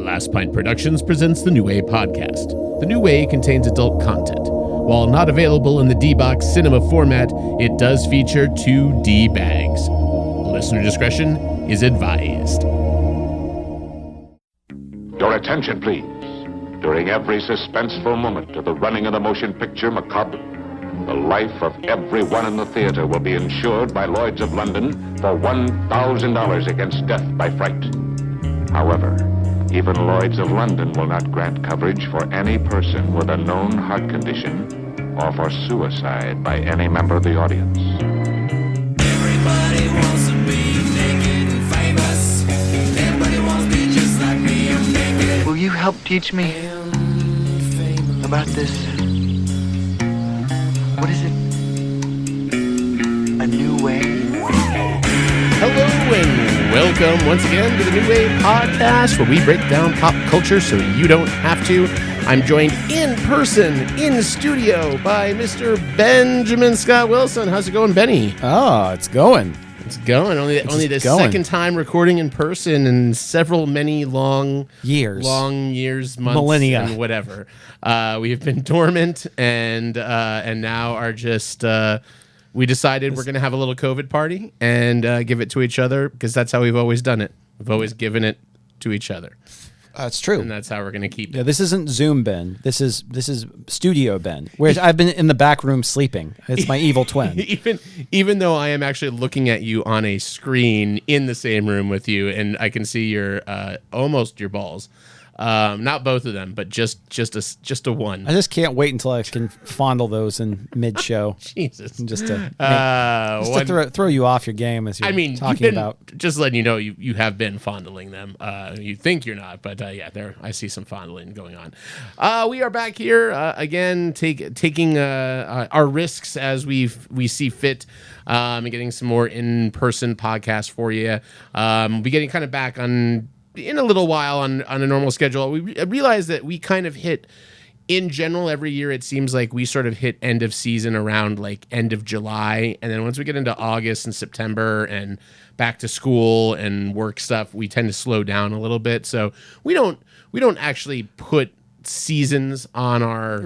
Last Pint Productions presents the New Way podcast. The New Way contains adult content. While not available in the D-Box cinema format, it does feature 2 D-bags. Listener discretion is advised. Your attention, please. During every suspenseful moment of the running of the motion picture Macabre, the life of everyone in the theater will be insured by Lloyd's of London for $1,000 against death by fright. However, even Lloyd's of London will not grant coverage for any person with a known heart condition or for suicide by any member of the audience. Everybody wants to be naked and famous. Everybody wants to be just like me and naked. Will you help teach me about this? What is it? A new way? Hello and welcome once again to the New Way podcast, where we break down pop culture so you don't have to. I'm joined in person, in studio, by Mr. Benjamin Scott Wilson. How's it going, Benny? Oh, it's going. It's going. Only the second time recording in person in many long years, months, millennia, and whatever. We have been dormant, and now are just. We decided we're going to have a little COVID party and give it to each other, because that's how we've always done it. We've always given it to each other. That's true. And that's how we're going to keep it. Yeah, this isn't Zoom Ben. This is Studio Ben. Whereas I've been in the back room sleeping. It's my evil twin. Even though I am actually looking at you on a screen in the same room with you, and I can see your almost your balls. Not both of them, but just a one. I just can't wait until I can fondle those in mid-show. Jesus, just to throw you off your game as you're talking about. Just letting you know, you have been fondling them. You think you're not, but yeah, there I see some fondling going on. We are back here again, taking our risks as we see fit, and getting some more in-person podcasts for you. We'll be getting kind of back on. In a little while on a normal schedule. We realize that we kind of hit, in general, every year it seems like we sort of hit end of season around like end of July, and then once we get into August and September and back to school and work stuff, we tend to slow down a little bit. So we don't actually put seasons on our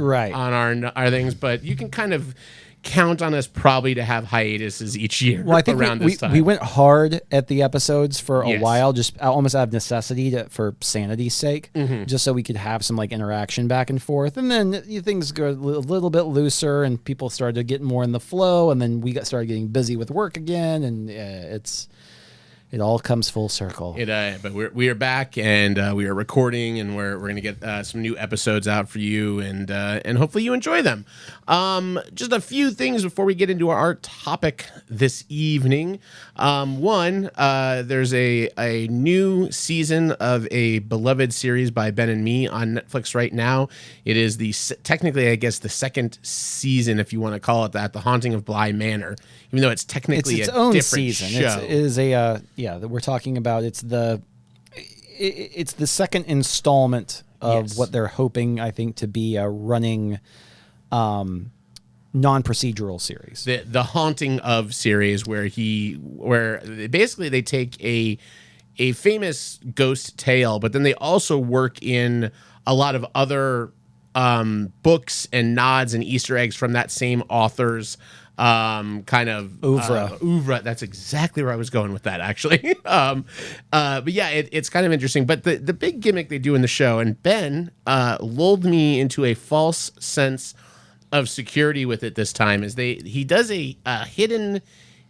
things, but you can kind of count on us probably to have hiatuses each year. Well, I think around this time. We went hard at the episodes for a while, just almost out of necessity for sanity's sake, just so we could have some like interaction back and forth. And then things go a little bit looser, and people started to get more in the flow. And then we started getting busy with work again, and it all comes full circle. But we are back, and we are recording, and we're going to get some new episodes out for you, and hopefully you enjoy them. Just a few things before we get into our topic this evening. One, there's a new season of a beloved series by Ben and me on Netflix right now. It is technically, I guess, the second season, if you want to call it that, The Haunting of Bly Manor, even though it's technically its a own different season. show. It is a that we're talking about. It's the second installment of what they're hoping, I think, to be a running non-procedural series. The Haunting of series, where basically they take a famous ghost tale, but then they also work in a lot of other books and nods and Easter eggs from that same author's kind of oeuvre. That's exactly where I was going with that, actually. But yeah, it's kind of interesting. But the big gimmick they do in the show, and Ben lulled me into a false sense of security with it this time, is he does a hidden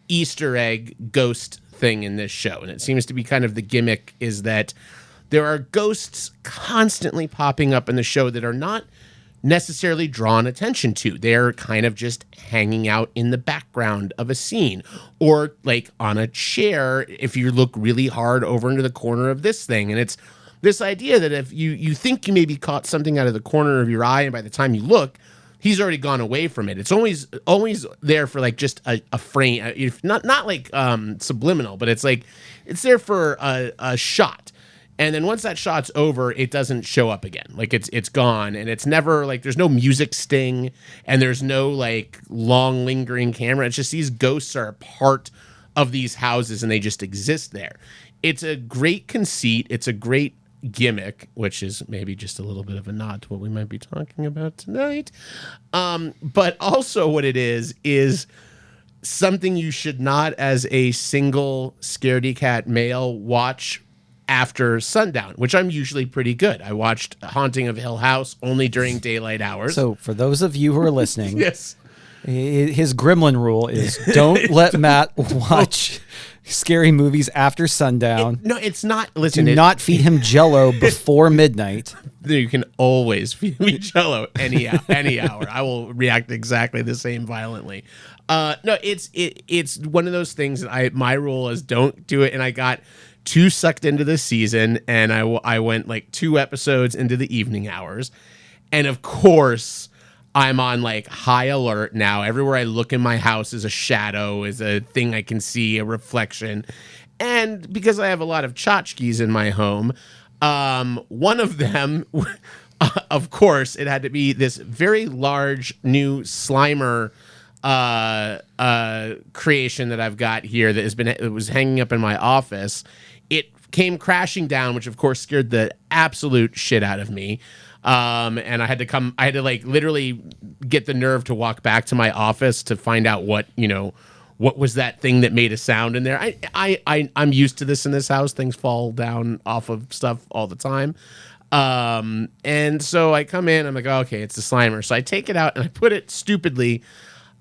Easter egg ghost thing in this show, and it seems to be kind of the gimmick is that there are ghosts constantly popping up in the show that are not necessarily drawn attention to. They're kind of just hanging out in the background of a scene, or like on a chair if you look really hard over into the corner of this thing. And it's this idea that if you think you maybe caught something out of the corner of your eye, and by the time you look, he's already gone away from it. It's always there for like just a frame, if not like subliminal, but it's like it's there for a shot. And then once that shot's over, it doesn't show up again. Like it's gone, and it's never like there's no music sting, and there's no like long lingering camera. It's just these ghosts are a part of these houses, and they just exist there. It's a great conceit. It's a great Gimmick, which is maybe just a little bit of a nod to what we might be talking about tonight. But also what it is something you should not, as a single scaredy cat male, watch after sundown, which I'm usually pretty good. I watched Haunting of Hill House only during daylight hours. So for those of you who are listening, Yes. his gremlin rule is don't let Matt watch scary movies after sundown. No, it's not. Listen, Do not feed him Jell-O before midnight. you can always feed me Jell-O any hour. I will react exactly the same violently. No, it's one of those things that my rule is don't do it. And I got too sucked into the season, and I went like 2 episodes into the evening hours, and of course I'm on like high alert now. Everywhere I look in my house is a shadow, is a thing I can see, a reflection. And because I have a lot of tchotchkes in my home, one of them, of course, it had to be this very large new Slimer creation that I've got here that was hanging up in my office. It came crashing down, which of course scared the absolute shit out of me. And I had to like literally get the nerve to walk back to my office to find out what was that thing that made a sound in there. I'm used to this in this house. Things fall down off of stuff all the time. And so I come in, I'm like, oh, okay, it's the Slimer. So I take it out and I put it stupidly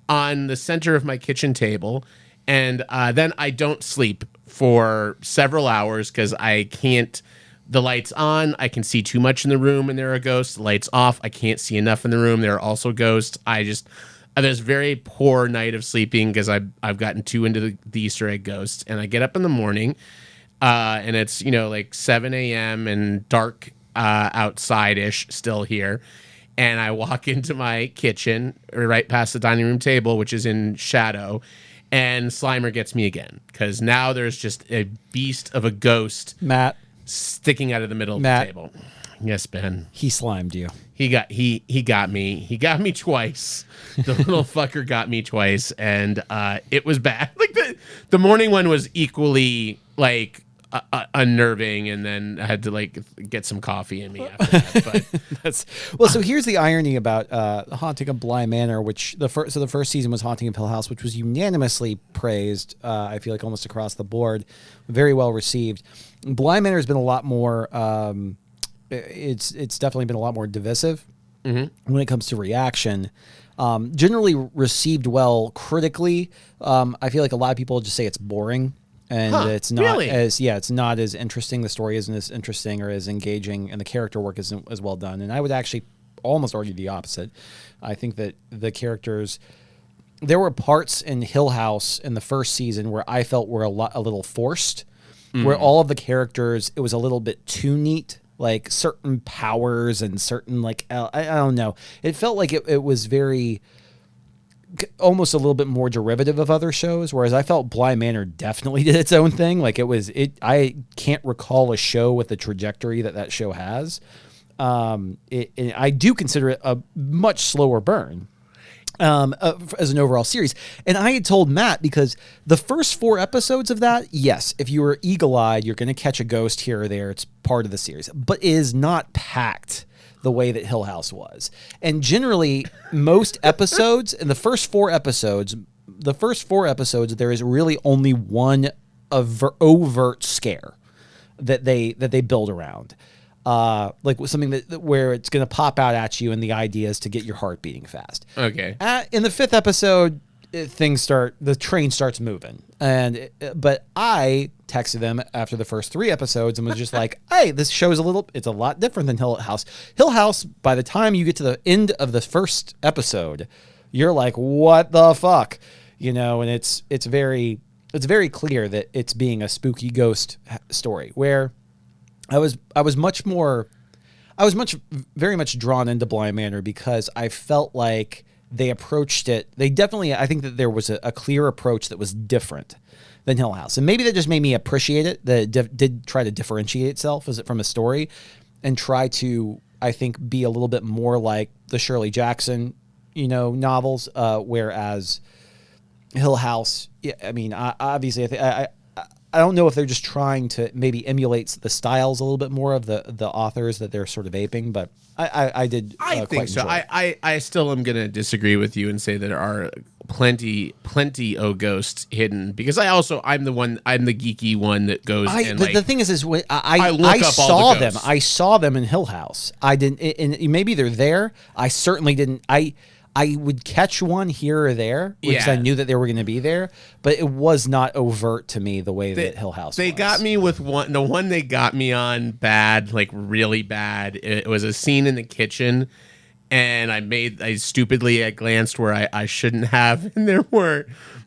on the center of my kitchen table. And then I don't sleep for several hours because I can't. The light's on, I can see too much in the room and there are ghosts. The light's off, I can't see enough in the room. There are also ghosts. There's a very poor night of sleeping because I've gotten too into the Easter egg ghosts. And I get up in the morning and it's, like 7 a.m. and dark outside-ish still here. And I walk into my kitchen right past the dining room table, which is in shadow. And Slimer gets me again because now there's just a beast of a ghost. Matt. Sticking out of the middle of the table. Yes, Ben. He slimed you. He got me. He got me twice. The little fucker got me twice, and it was bad. Like the morning one was equally like unnerving, and then I had to like get some coffee in me after that. But so here's the irony about Haunting of Bly Manor, which the first season was Haunting of Hill House, which was unanimously praised. I feel like almost across the board, very well received. Bly Manor has been a lot more. It's definitely been a lot more divisive when it comes to reaction. Generally received well critically. I feel like a lot of people just say it's boring. And it's not really? It's not as interesting. The story isn't as interesting or as engaging, and the character work isn't as well done. And I would actually almost argue the opposite. I think that the characters, there were parts in Hill House in the first season where I felt were a little forced, where all of the characters, it was a little bit too neat, like certain powers and certain I don't know. It felt like it was very. Almost a little bit more derivative of other shows, whereas I felt Bly Manor definitely did its own thing. Like I can't recall a show with the trajectory that show has. I do consider it a much slower burn as an overall series. And I had told Matt, because the first 4 episodes of that, yes, if you were eagle-eyed, you're going to catch a ghost here or there. It's part of the series, but it is not packed the way that Hill House was. And generally, most episodes, in the first 4 episodes, there is really only one overt scare that they build around. Like something where it's going to pop out at you, and the idea is to get your heart beating fast. Okay. In the 5th episode, the train starts moving. But I texted them after the first 3 episodes and was just like, hey, this show is it's a lot different than Hill House. Hill House, by the time you get to the end of the first episode, you're like, what the fuck? And it's very clear that it's being a spooky ghost story, where I was very much drawn into Bly Manor because I felt like they approached it. I think that there was a clear approach that was different than Hill House. And maybe that just made me appreciate it, that it did try to differentiate itself from a story and try to, I think, be a little bit more like the Shirley Jackson, novels, whereas Hill House, yeah, I mean, obviously, I don't know if they're just trying to maybe emulate the styles a little bit more of the authors that they're sort of aping, but I did. I think so. Enjoy it. I still am going to disagree with you and say that there are plenty of ghosts hidden, because I'm the geeky one that goes and the thing is when I look up saw all the them. ghosts. I saw them in Hill House. I didn't, and maybe they're there. I certainly didn't. I would catch one here or there because I knew that they were going to be there, but it was not overt to me the way that Hill House They was. got me with the one they got me on bad, like really bad. It was a scene in the kitchen, and I stupidly glanced where I shouldn't have, and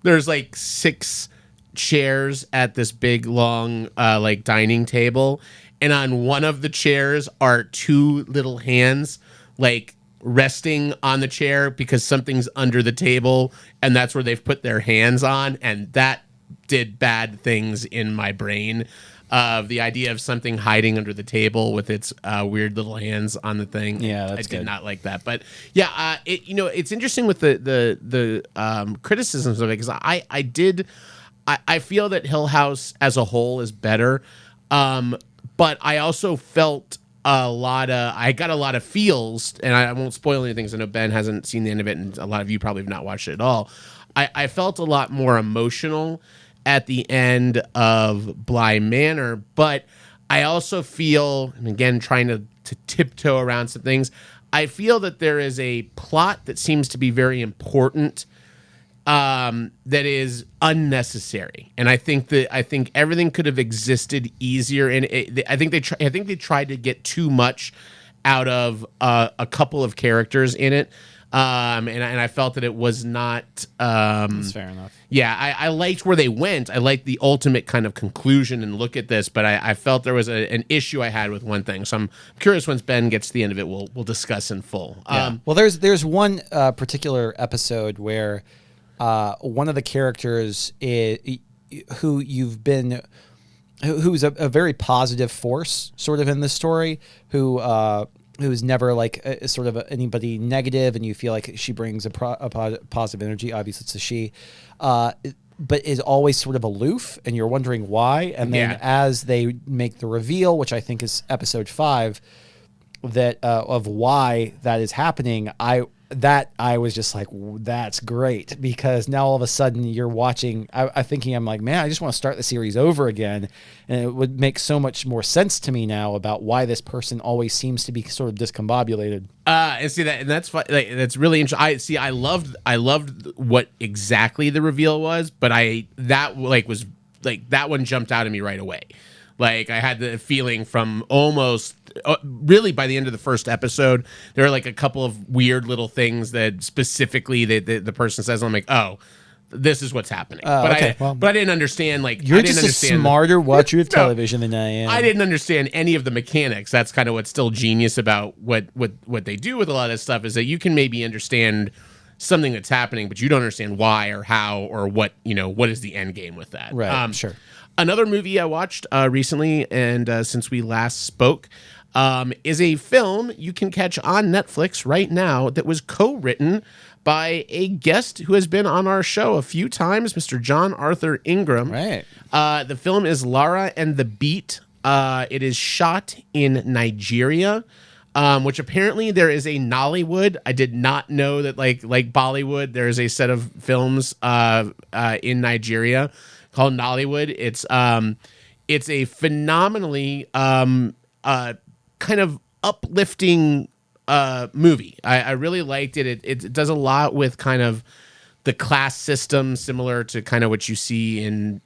there's like 6 chairs at this big long like dining table, and on one of the chairs are 2 little hands like resting on the chair because something's under the table, and that's where they've put their hands on, and that did bad things in my brain. The idea of something hiding under the table with its weird little hands on the thing. Yeah, that's I did good. not like that. But yeah, it's interesting with the criticisms of it, because I feel that Hill House as a whole is better, but I also felt I got a lot of feels, and I won't spoil anything because I know Ben hasn't seen the end of it, and a lot of you probably have not watched it at all. I felt a lot more emotional at the end of Bly Manor, but I also feel, and again, trying to tiptoe around some things, I feel that there is a plot that seems to be very important that is unnecessary, and I think everything could have existed easier. And I think they tried to get too much out of a couple of characters in it, and I felt that it was not. That's fair enough. Yeah, I liked where they went. I liked the ultimate kind of conclusion and look at this, but I felt there was an issue I had with one thing. So I'm curious, once Ben gets to the end of it, we'll discuss in full. Yeah. Well, there's one particular episode where one of the characters who's a very positive force sort of in the story, who's never like sort of anybody negative, and you feel like she brings a positive energy. Obviously it's a she, but is always sort of aloof, and you're wondering why. And then as they make the reveal, which I think is episode 5, that of why that is happening, I was just like, that's great, because now all of a sudden you're watching. I'm like, man, I just want to start the series over again, and it would make so much more sense to me now about why this person always seems to be sort of discombobulated. And see that, and that's fun, like, that's really interesting. I loved what exactly the reveal was, but that one jumped out at me right away. Like, I had the feeling from almost really by the end of the first episode, there are like a couple of weird little things that specifically the person says, and I'm like, oh, this is what's happening. But I didn't understand. Like, you're just a smarter watcher of television than I am. I didn't understand any of the mechanics. That's kind of what's still genius about what they do with a lot of this stuff, is that you can maybe understand something that's happening, but you don't understand why or how or what is the end game with that. Right. Sure. Another movie I watched recently, and since we last spoke, is a film you can catch on Netflix right now that was co-written by a guest who has been on our show a few times, Mr. John Arthur Ingram. Right. The film is Lara and the Beat. It is shot in Nigeria, which apparently there is a Nollywood. I did not know that like Bollywood, there is a set of films in Nigeria called Nollywood. It's a phenomenally kind of uplifting movie. I really liked it. It does a lot with kind of the class system, similar to kind of what you see in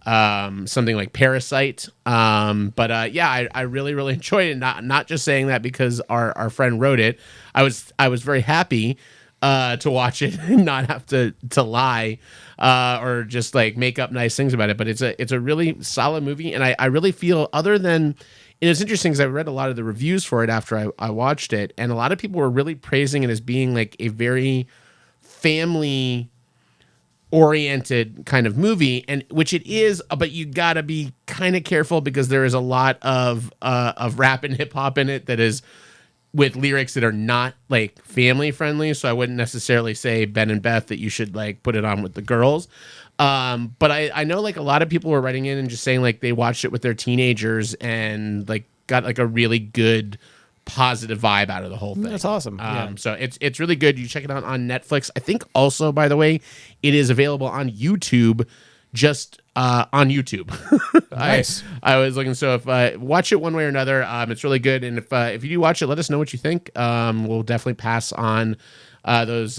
something like Parasite. But I really, really enjoyed it. Not just saying that because our friend wrote it. I was very happy to watch it and not have to lie or just like make up nice things about it. But it's a really solid movie, and I really feel, other than, and it's interesting because I read a lot of the reviews for it after I watched it, and a lot of people were really praising it as being like a very family oriented kind of movie, and which it is, but you gotta be kind of careful because there is a lot of rap and hip hop in it that is with lyrics that are not like family friendly. So I wouldn't necessarily say, Ben and Beth, that you should like put it on with the girls. But I know like a lot of people were writing in and just saying like they watched it with their teenagers and like got like a really good positive vibe out of the whole thing. That's awesome. So it's really good. You check it out on Netflix. I think also, by the way, it is available on YouTube. Just on YouTube. Nice. I was looking. So if watch it one way or another, it's really good. And if you do watch it, let us know what you think. We'll definitely pass on those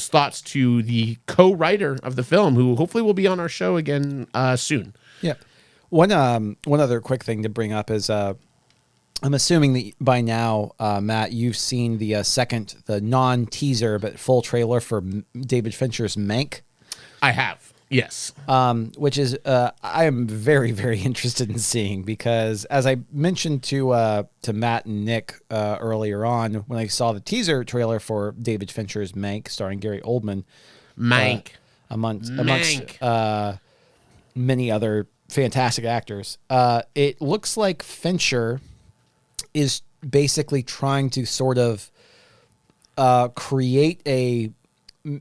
thoughts to the co-writer of the film, who hopefully will be on our show again soon. Yeah. One other quick thing to bring up is I'm assuming that by now, Matt, you've seen the non-teaser but full trailer for David Fincher's Mank. I have. Yes. Which is I am very, very interested in seeing, because as I mentioned to Matt and Nick earlier on, when I saw the teaser trailer for David Fincher's Mank starring Gary Oldman, amongst many other fantastic actors, it looks like Fincher is basically trying to sort of create a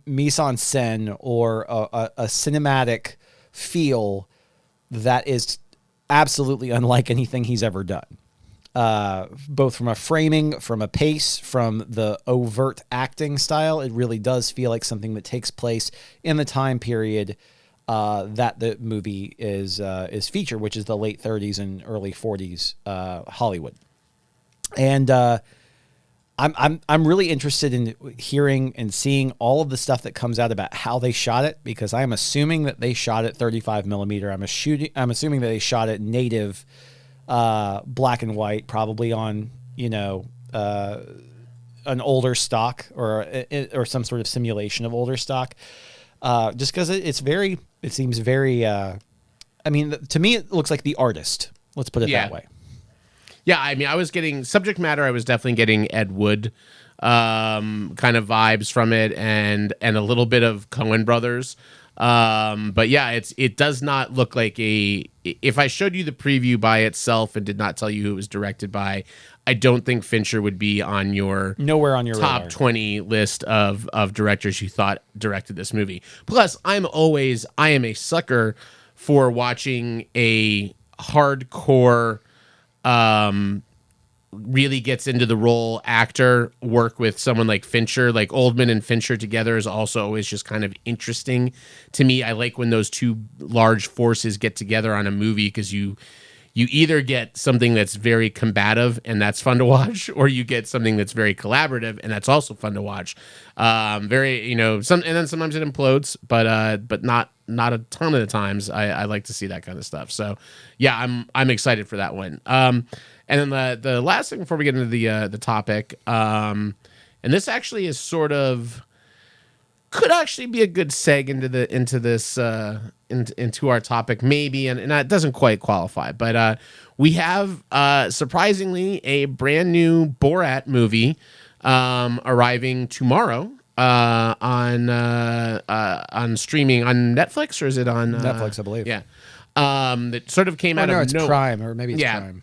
mise-en-scène or a cinematic feel that is absolutely unlike anything he's ever done. Both from a framing, from a pace, from the overt acting style, it really does feel like something that takes place in the time period that the movie is featured, which is the late 30s and early 40s Hollywood. And I'm really interested in hearing and seeing all of the stuff that comes out about how they shot it, because I'm assuming that they shot it 35 millimeter. I'm assuming that they shot it native black and white, probably on an older stock or some sort of simulation of older stock. Just because it seems very. I mean, to me, it looks like The Artist. Let's put it that way. Yeah, I mean, I was getting subject matter. I was definitely getting Ed Wood kind of vibes from it, and a little bit of Coen Brothers. But yeah, it does not look like a. If I showed you the preview by itself and did not tell you who it was directed by, I don't think Fincher would be on your nowhere on your top radar. 20 list of directors you thought directed this movie. Plus, I am a sucker for watching a hardcore. Really gets into the role actor work with someone like Fincher. Like Oldman and Fincher together is also always just kind of interesting to me. I like when those two large forces get together on a movie, because you either get something that's very combative and that's fun to watch, or you get something that's very collaborative and that's also fun to watch. And then sometimes it implodes, but not a ton of the times. I like to see that kind of stuff. So yeah, I'm excited for that one. And then the last thing before we get into the topic, and this actually is sort of could actually be a good seg into our topic, maybe, and it doesn't quite qualify, but we have surprisingly a brand new Borat movie arriving tomorrow on streaming on Netflix, or is it on Netflix, I believe. Yeah, that sort of came out of it's Prime, or maybe it's Prime.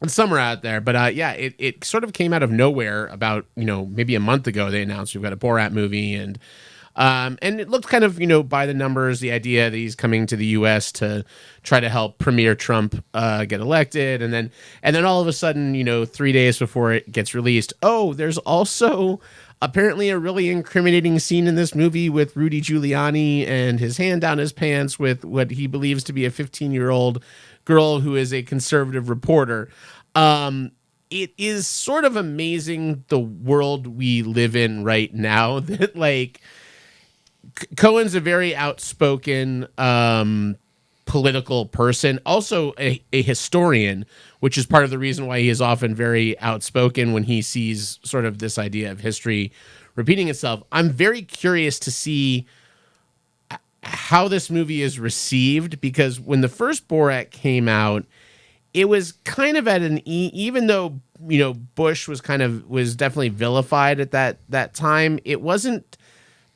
It's somewhere out there, but it sort of came out of nowhere about maybe a month ago. They announced we've got a Borat movie, and it looked kind of by the numbers, the idea that he's coming to the U.S. to try to help Premier Trump get elected, and then all of a sudden 3 days before it gets released, there's also apparently a really incriminating scene in this movie with Rudy Giuliani and his hand down his pants with what he believes to be a 15-year-old girl who is a conservative reporter. It is sort of amazing the world we live in right now, that like Cohen's a very outspoken political person, also a historian, which is part of the reason why he is often very outspoken when he sees sort of this idea of history repeating itself. I'm very curious to see how this movie is received, because when the first Borat came out, it was kind of at an even though Bush was definitely vilified at that time,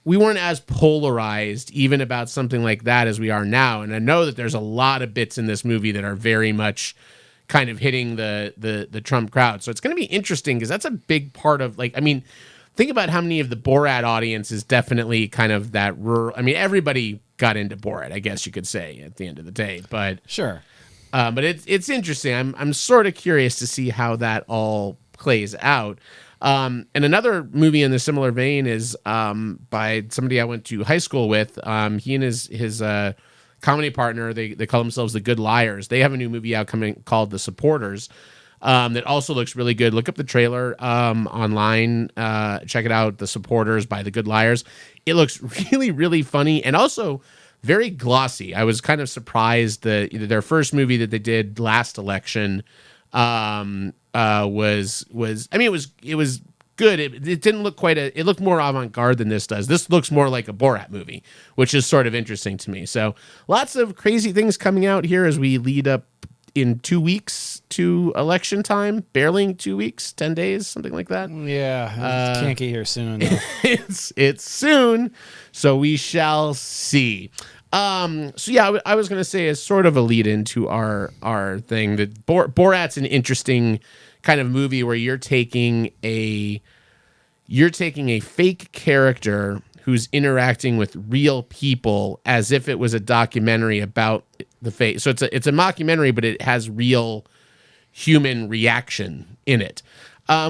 we weren't as polarized even about something like that as we are now. And I know that there's a lot of bits in this movie that are very much kind of hitting the Trump crowd. So it's going to be interesting, because that's a big part of, think think about how many of the Borat audience is definitely kind of that rural. I mean, everybody got into Borat, I guess you could say, at the end of the day. But Sure. but it's interesting. I'm sort of curious to see how that all plays out. And another movie in the similar vein is by somebody I went to high school with. He and his comedy partner, they call themselves the Good Liars. They have a new movie out coming called The Supporters. That also looks really good. Look up the trailer online. Check it out. The Supporters by The Good Liars. It looks really, really funny and also very glossy. I was kind of surprised that their first movie that they did last election was I mean it was good. It didn't look it looked more avant-garde than this does. This looks more like a Borat movie, which is sort of interesting to me. So lots of crazy things coming out here as we lead up in 2 weeks to election time, barely 2 weeks, 10 days, something like that. Yeah, can't get here soon enough. it's soon, so we shall see. So yeah, I was going to say as sort of a lead into our thing that Borat's an interesting kind of movie where you're taking a fake character who's interacting with real people as if it was a documentary about the fake. So it's a mockumentary, but it has real human reaction in it,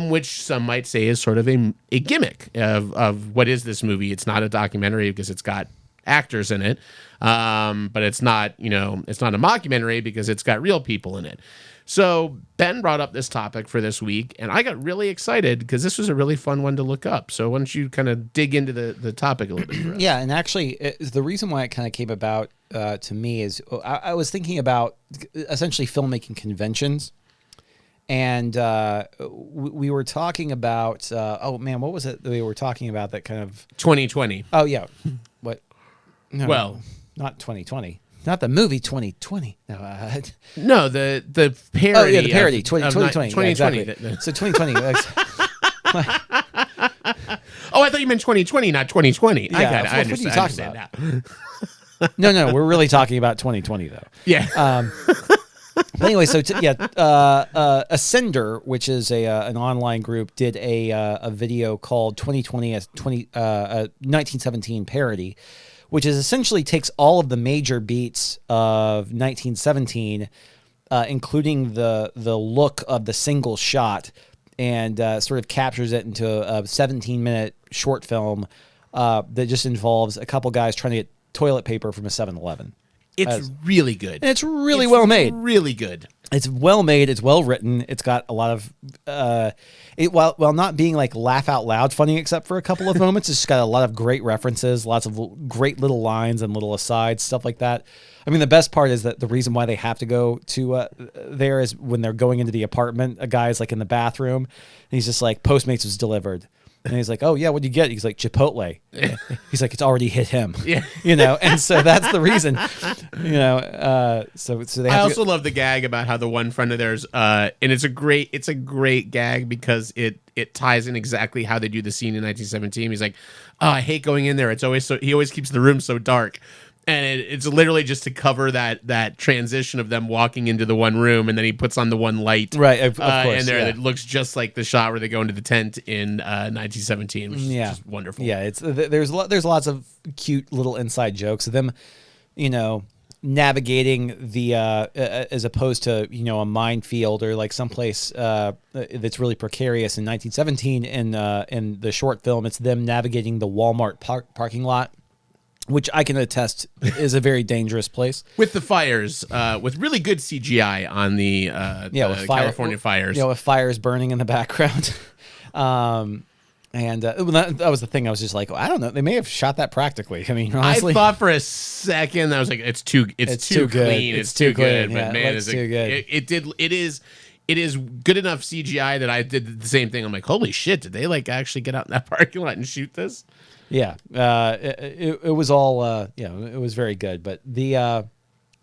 which some might say is sort of a gimmick of what is this movie. It's not a documentary because it's got actors in it, but it's not a mockumentary because it's got real people in it. So Ben brought up this topic for this week, and I got really excited because this was a really fun one to look up. So why don't you kind of dig into the topic a little bit for us? Yeah, and actually, the reason why it kind of came about to me is I was thinking about essentially filmmaking conventions, and we were talking about oh man, what was it that we were talking about that kind of 2020? Oh yeah, what? No, Well, not 2020. Not the movie 2020. No, no, the parody. Oh yeah, the parody of 2020. 2020. Yeah, exactly. So 2020. Oh, I thought you meant 2020, not 2020. Yeah, I got it. I what are you understand talking now. No, we're really talking about 2020 though. Yeah. But anyway, so Ascender, which is an online group, did a video called 2020 as 1917 parody, which is essentially takes all of the major beats of 1917, including the look of the single shot, and sort of captures it into a 17-minute short film that just involves a couple guys trying to get toilet paper from a 7-Eleven. It's really good. And it's really well made. Really good. It's well made. It's well written. It's got a lot of, while not being like laugh out loud funny, except for a couple of moments, it's just got a lot of great references, lots of great little lines and little asides, stuff like that. I mean, the best part is that the reason why they have to go to there is when they're going into the apartment, a guy's like in the bathroom, and he's just like, Postmates was delivered. And he's like, oh, yeah, what'd you get? He's like, Chipotle. He's like, it's already hit him. Yeah. And so that's the reason, so they have I also love the gag about how the one friend of theirs, and it's a great gag because it ties in exactly how they do the scene in 1917. He's like, oh, I hate going in there. It's always he always keeps the room so dark. And it's literally just to cover that transition of them walking into the one room, and then he puts on the one light, right? Of course, and that looks just like the shot where they go into the tent in 1917, which is just wonderful. Yeah, there's lots of cute little inside jokes of them, navigating the as opposed to a minefield or like someplace that's really precarious in 1917. In the short film, it's them navigating the Walmart parking lot, which I can attest is a very dangerous place. With the fires, with really good CGI on the California fires. With fires burning in the background. And that was the thing. I was just like, I don't know. They may have shot that practically. I mean, honestly. I thought for a second, I was like, it's too clean. It's too good. But man, it's too good. It is good enough CGI that I did the same thing. I'm like, holy shit, did they like actually get out in that parking lot and shoot this? Yeah, it was all it was very good. But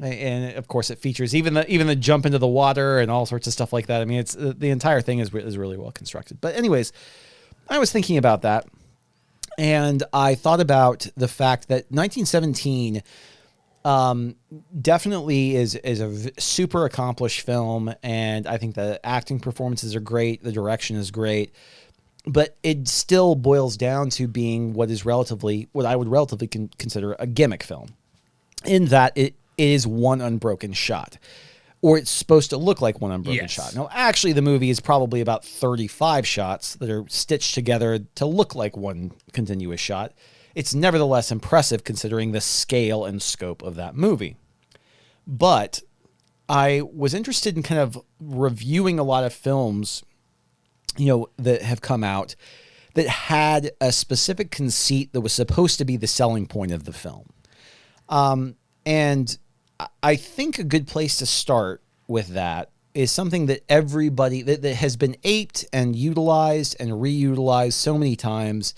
and of course it features even the jump into the water and all sorts of stuff like that. I mean, it's the entire thing is really well constructed. But anyways, I was thinking about that, and I thought about the fact that 1917 definitely is a super accomplished film, and I think the acting performances are great, the direction is great. but it still boils down to being what I would relatively consider a gimmick film, in that it is one unbroken shot, or it's supposed to look like one unbroken shot. Now, actually, the movie is probably about 35 shots that are stitched together to look like one continuous shot. It's nevertheless impressive considering the scale and scope of that movie. But I was interested in kind of reviewing a lot of films, that have come out that had a specific conceit that was supposed to be the selling point of the film. And I think a good place to start with that is something that everybody that has been aped and utilized and reutilized so many times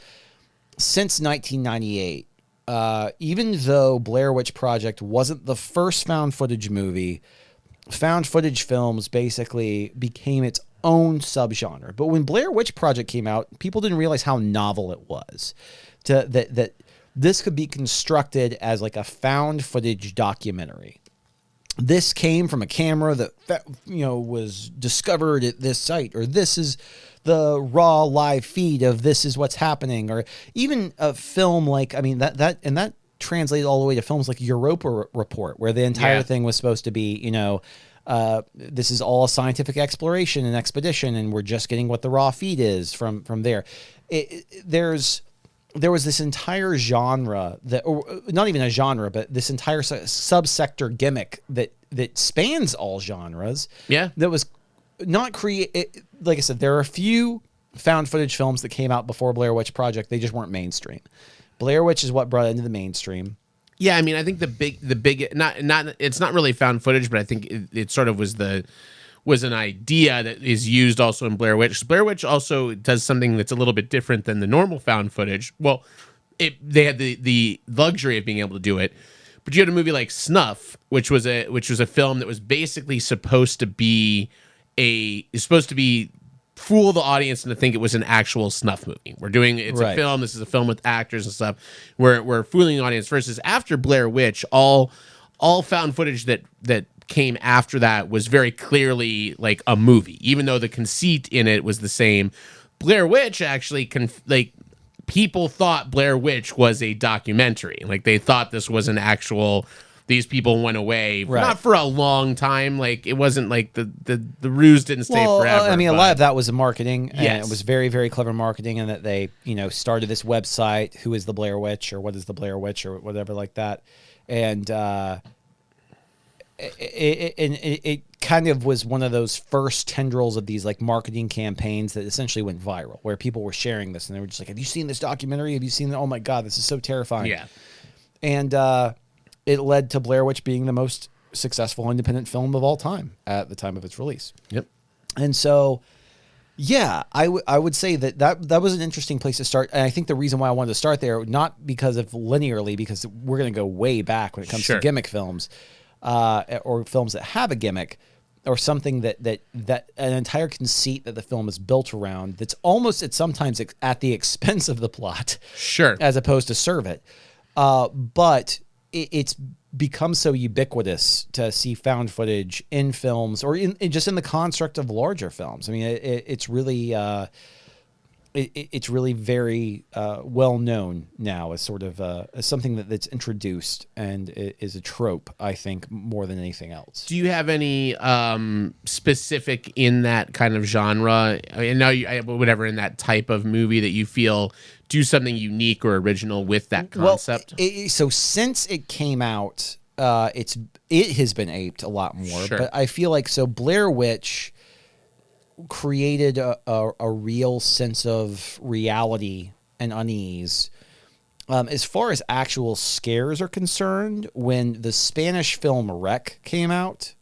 since 1998. Even though Blair Witch Project wasn't the first found footage movie, found footage films basically became its own subgenre. But when Blair Witch Project came out, people didn't realize how novel it was that this could be constructed as like a found footage documentary. This came from a camera that was discovered at this site, or this is the raw live feed of this is what's happening, or even a film like, that translated all the way to films like Europa Report, where the entire thing was supposed to be, this is all scientific exploration and expedition, and we're just getting what the raw feed is from there. There was this entire genre or not even a genre, but this entire subsector gimmick that spans all genres. Yeah, that was not like I said, there are a few found footage films that came out before Blair Witch Project. They just weren't mainstream. Blair Witch is what brought it into the mainstream. Yeah, I mean, I think the big not it's not really found footage, but I think it sort of was an idea that is used also in Blair Witch. Blair Witch also does something that's a little bit different than the normal found footage. Well, they had the luxury of being able to do it, but you had a movie like Snuff, which was a film that was basically supposed to fool the audience into think it was an actual snuff movie. It's a film. This is a film with actors and stuff. We're fooling the audience. Versus after Blair Witch, all found footage that came after that was very clearly like a movie, even though the conceit in it was the same. Blair Witch actually people thought Blair Witch was a documentary. Like they thought this was an actual. These people went away, not for a long time. Like it wasn't like the ruse didn't stay forever. A lot of that was marketing. And it was very, very clever marketing, and that they, started this website, Who is the Blair Witch, or What is the Blair Witch, or whatever like that. And it kind of was one of those first tendrils of these like marketing campaigns that essentially went viral, where people were sharing this and they were just like, "Have you seen this documentary? Have you seen that? Oh my God, this is so terrifying." Yeah. And it led to Blair Witch being the most successful independent film of all time at the time of its release. Yep. And so, yeah, I would say that was an interesting place to start. And I think the reason why I wanted to start there, not because of linearly, because we're going to go way back when it comes to gimmick films, or films that have a gimmick, or something that an entire conceit that the film is built around that's almost sometimes at the expense of the plot. Sure. As opposed to serve it. But it's become so ubiquitous to see found footage in films, or just in the construct of larger films. I mean, it's really it's really very well known now as sort of as something that's introduced and is a trope, I think, more than anything else. Do you have any specific in that kind of genre? I know whatever in that type of movie that you feel do something unique or original with that concept? Well, so since it came out, it has been aped a lot more. Sure. But I feel like Blair Witch created a real sense of reality and unease. As far as actual scares are concerned, when the Spanish film Rec came out,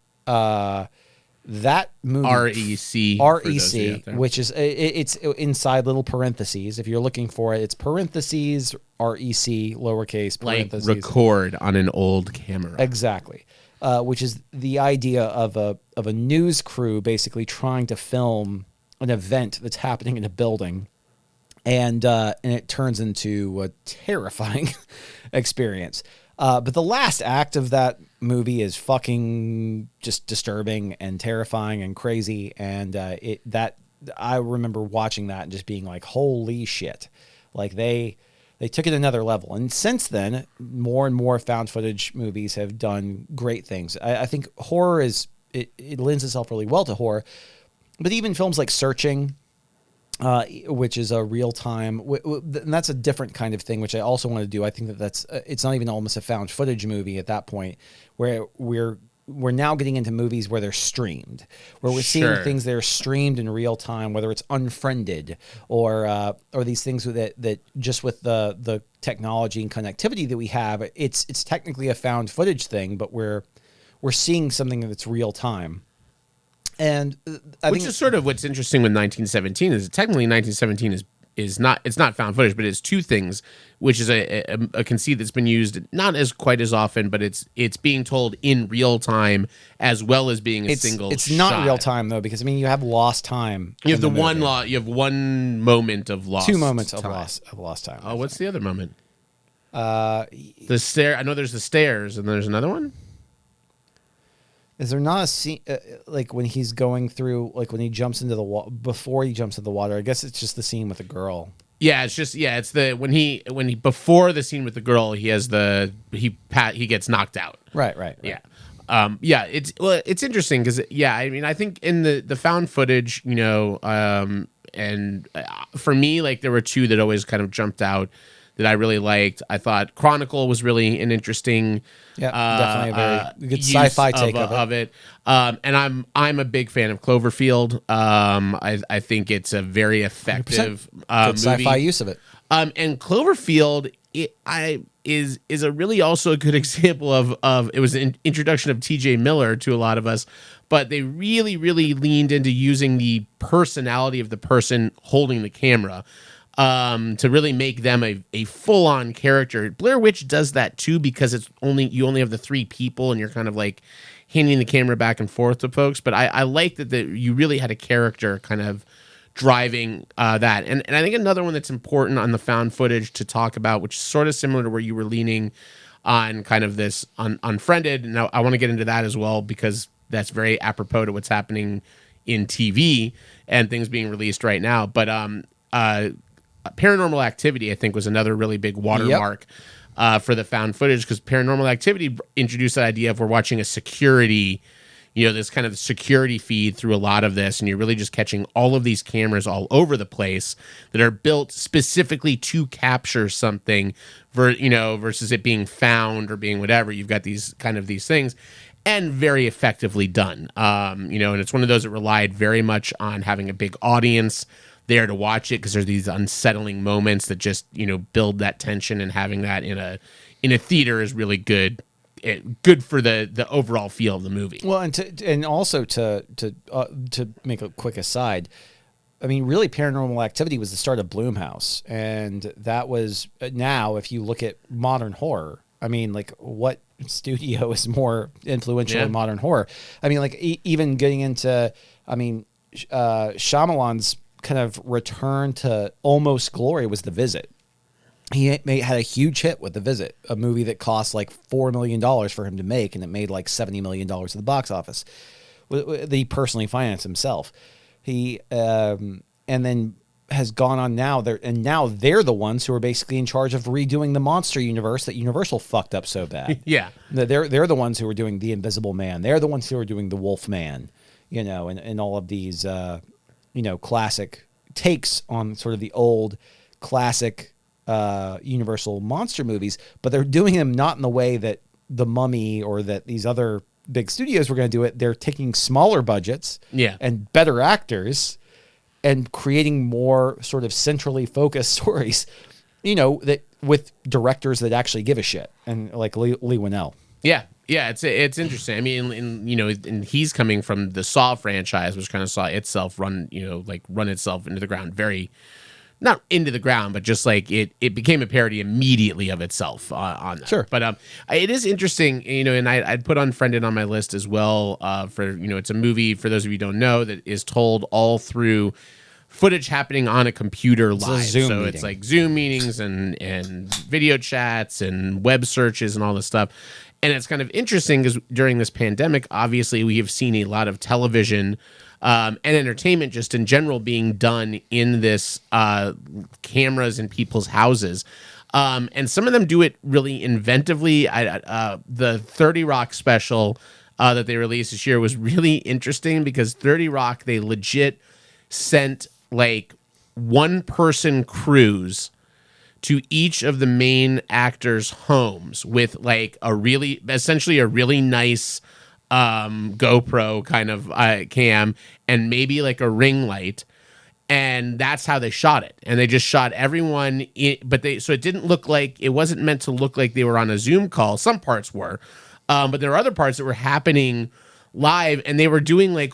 that movie REC, which is it's inside little parentheses. If you're looking for it, it's parentheses REC lowercase parentheses. Like record on an old camera. Exactly. Which is the idea of a news crew basically trying to film an event that's happening in a building, and it turns into a terrifying experience. But the last act of that movie is fucking just disturbing and terrifying and crazy, and that I remember watching that and just being like, holy shit. Like they took it another level. And since then, more and more found footage movies have done great things. I think horror it lends itself really well to horror, but even films like Searching, which is a real time, and that's a different kind of thing, which I also want to do. I think that's it's not even almost a found footage movie at that point, where we're now getting into movies where they're streamed, where we're seeing things that are streamed in real time, whether it's Unfriended or these things that just with the technology and connectivity that we have, it's technically a found footage thing, but we're seeing something that's real time. And which is sort of what's interesting with 1917 is technically 1917 is not found footage, but it's two things, which is a conceit that's been used not as quite as often, but it's being told in real time as well as being single. It's not real time though, because I mean you have lost time. You have you have one moment of lost. 2 moments of time. lost time. Oh, what's the other moment? The stair. I know there's the stairs, and there's another one. Is there not a scene like when he's going through, like when he jumps into the water, before he jumps into the water? I guess it's just the scene with the girl. Yeah, it's the when he before the scene with the girl, he gets knocked out. Right. Yeah. It's interesting because I mean I think in the found footage, and for me, like there were two that always kind of jumped out that I really liked. I thought Chronicle was really an interesting, definitely a very good sci-fi take of it. And I'm a big fan of Cloverfield. I think it's a very effective good movie. sci-fi use of it. And Cloverfield is a really also a good example of it was an introduction of T.J. Miller to a lot of us, but they really, really leaned into using the personality of the person holding the camera. To really make them a full-on character. Blair Witch does that too because you only have the three people and you're kind of like handing the camera back and forth to folks. But I like that you really had a character kind of driving that. And I think another one that's important on the found footage to talk about, which is sort of similar to where you were leaning on kind of this Unfriended. And I want to get into that as well because that's very apropos to what's happening in TV and things being released right now. But Paranormal Activity, I think, was another really big watermark for the found footage because Paranormal Activity introduced that idea of we're watching a security, this kind of security feed through a lot of this, and you're really just catching all of these cameras all over the place that are built specifically to capture something, versus it being found or being whatever. You've got these things. And very effectively done, and it's one of those that relied very much on having a big audience there to watch it because there's these unsettling moments that just build that tension, and having that in a theater is really good for the overall feel of the movie. Well, and also to make a quick aside, I mean, really, Paranormal Activity was the start of Blumhouse, and that was now if you look at modern horror. I mean, like what studio is more influential in modern horror? I mean, like even getting into, Shyamalan's kind of return to almost glory was The Visit. He had a huge hit with The Visit, a movie that cost like $4 million for him to make, and it made like $70 million at the box office. He personally financed himself. He and then has gone on now. Now they're the ones who are basically in charge of redoing the monster universe that Universal fucked up so bad. Yeah, they're the ones who are doing The Invisible Man. They're the ones who are doing The Wolf Man. And all of these. Classic takes on sort of the old classic Universal monster movies, but they're doing them not in the way that The Mummy or that these other big studios were going to do it. They're taking smaller budgets and better actors and creating more sort of centrally focused stories, that with directors that actually give a shit, and like Lee Winnell. Yeah, it's interesting. I mean, and he's coming from the Saw franchise, which kind of saw itself run itself into the ground, very not into the ground, but just like it became a parody immediately of itself on that. Sure. But it is interesting, and I'd put Unfriended on my list as well. For it's a movie, for those of you who don't know, that is told all through footage happening on a computer live. So it's like Zoom meetings and video chats and web searches and all this stuff. And it's kind of interesting because during this pandemic, obviously, we have seen a lot of television and entertainment just in general being done in this cameras in people's houses. And some of them do it really inventively. The 30 Rock special that they released this year was really interesting because 30 Rock, they legit sent like one-person crews to each of the main actors' homes with like essentially a really nice GoPro kind of cam and maybe like a ring light. And that's how they shot it. And they just shot everyone so it didn't look like, it wasn't meant to look like they were on a Zoom call. Some parts were, but there were other parts that were happening live, and they were doing like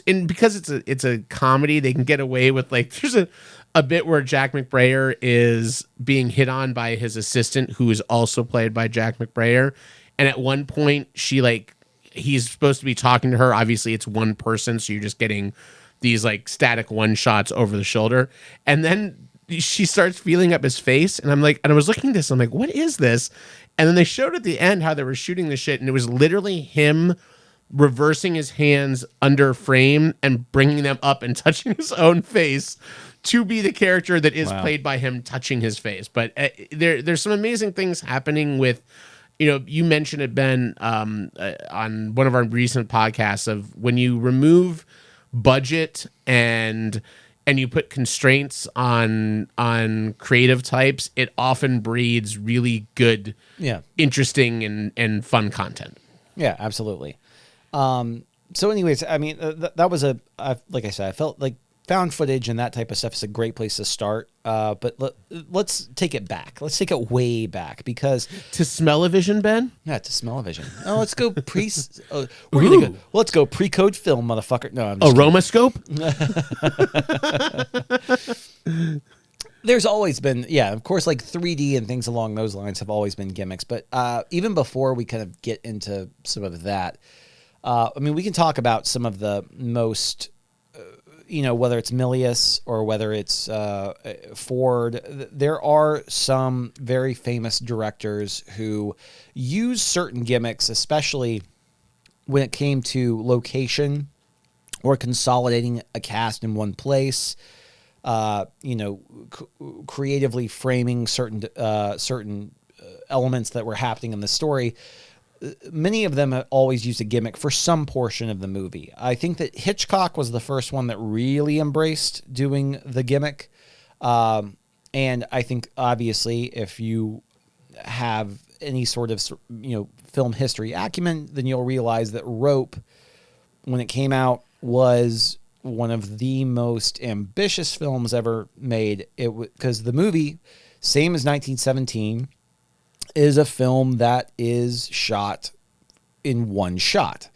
and because it's a comedy, they can get away with like, there's a bit where Jack McBrayer is being hit on by his assistant, who is also played by Jack McBrayer. And at one point he's supposed to be talking to her. Obviously it's one person, so you're just getting these like static one shots over the shoulder. And then she starts feeling up his face. And I was looking at this, I'm like, what is this? And then they showed at the end how they were shooting the shit. And it was literally him reversing his hands under frame and bringing them up and touching his own face to be the character that is played by him touching his face. But there's some amazing things happening with, you mentioned it, Ben, on one of our recent podcasts, of when you remove budget and you put constraints on creative types, it often breeds really good, interesting and fun content. Yeah, absolutely. So anyways, I mean, that was like I said, I felt like found footage and that type of stuff is a great place to start. But let's take it back. Let's take it way back, because to Smell-O-Vision, Ben? Yeah, to Smell-O-Vision. Oh, let's go where are you gonna go? Well, let's go pre-code film, motherfucker. No, I'm just Aromascope? There's always been, of course, like 3D and things along those lines have always been gimmicks. But even before we kind of get into some of that, I mean, we can talk about some of the most, whether it's Milius or whether it's Ford. There are some very famous directors who use certain gimmicks, especially when it came to location or consolidating a cast in one place. Creatively framing certain elements that were happening in the story. Many of them have always used a gimmick for some portion of the movie. I think that Hitchcock was the first one that really embraced doing the gimmick. And I think, obviously, if you have any sort of, film history acumen, then you'll realize that Rope, when it came out, was one of the most ambitious films ever made. Because the movie, same as 1917, is a film that is shot in one shot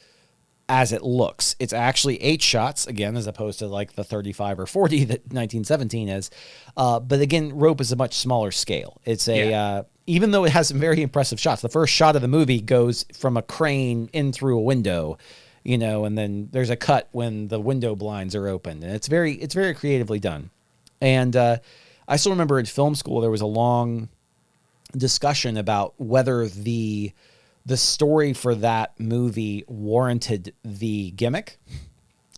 as it looks. It's actually 8 shots, again, as opposed to like the 35 or 40 that 1917 is. But again, Rope is a much smaller scale. It's even though it has some very impressive shots, the first shot of the movie goes from a crane in through a window, and then there's a cut when the window blinds are open, and it's very creatively done. And I still remember in film school, there was a long discussion about whether the story for that movie warranted the gimmick,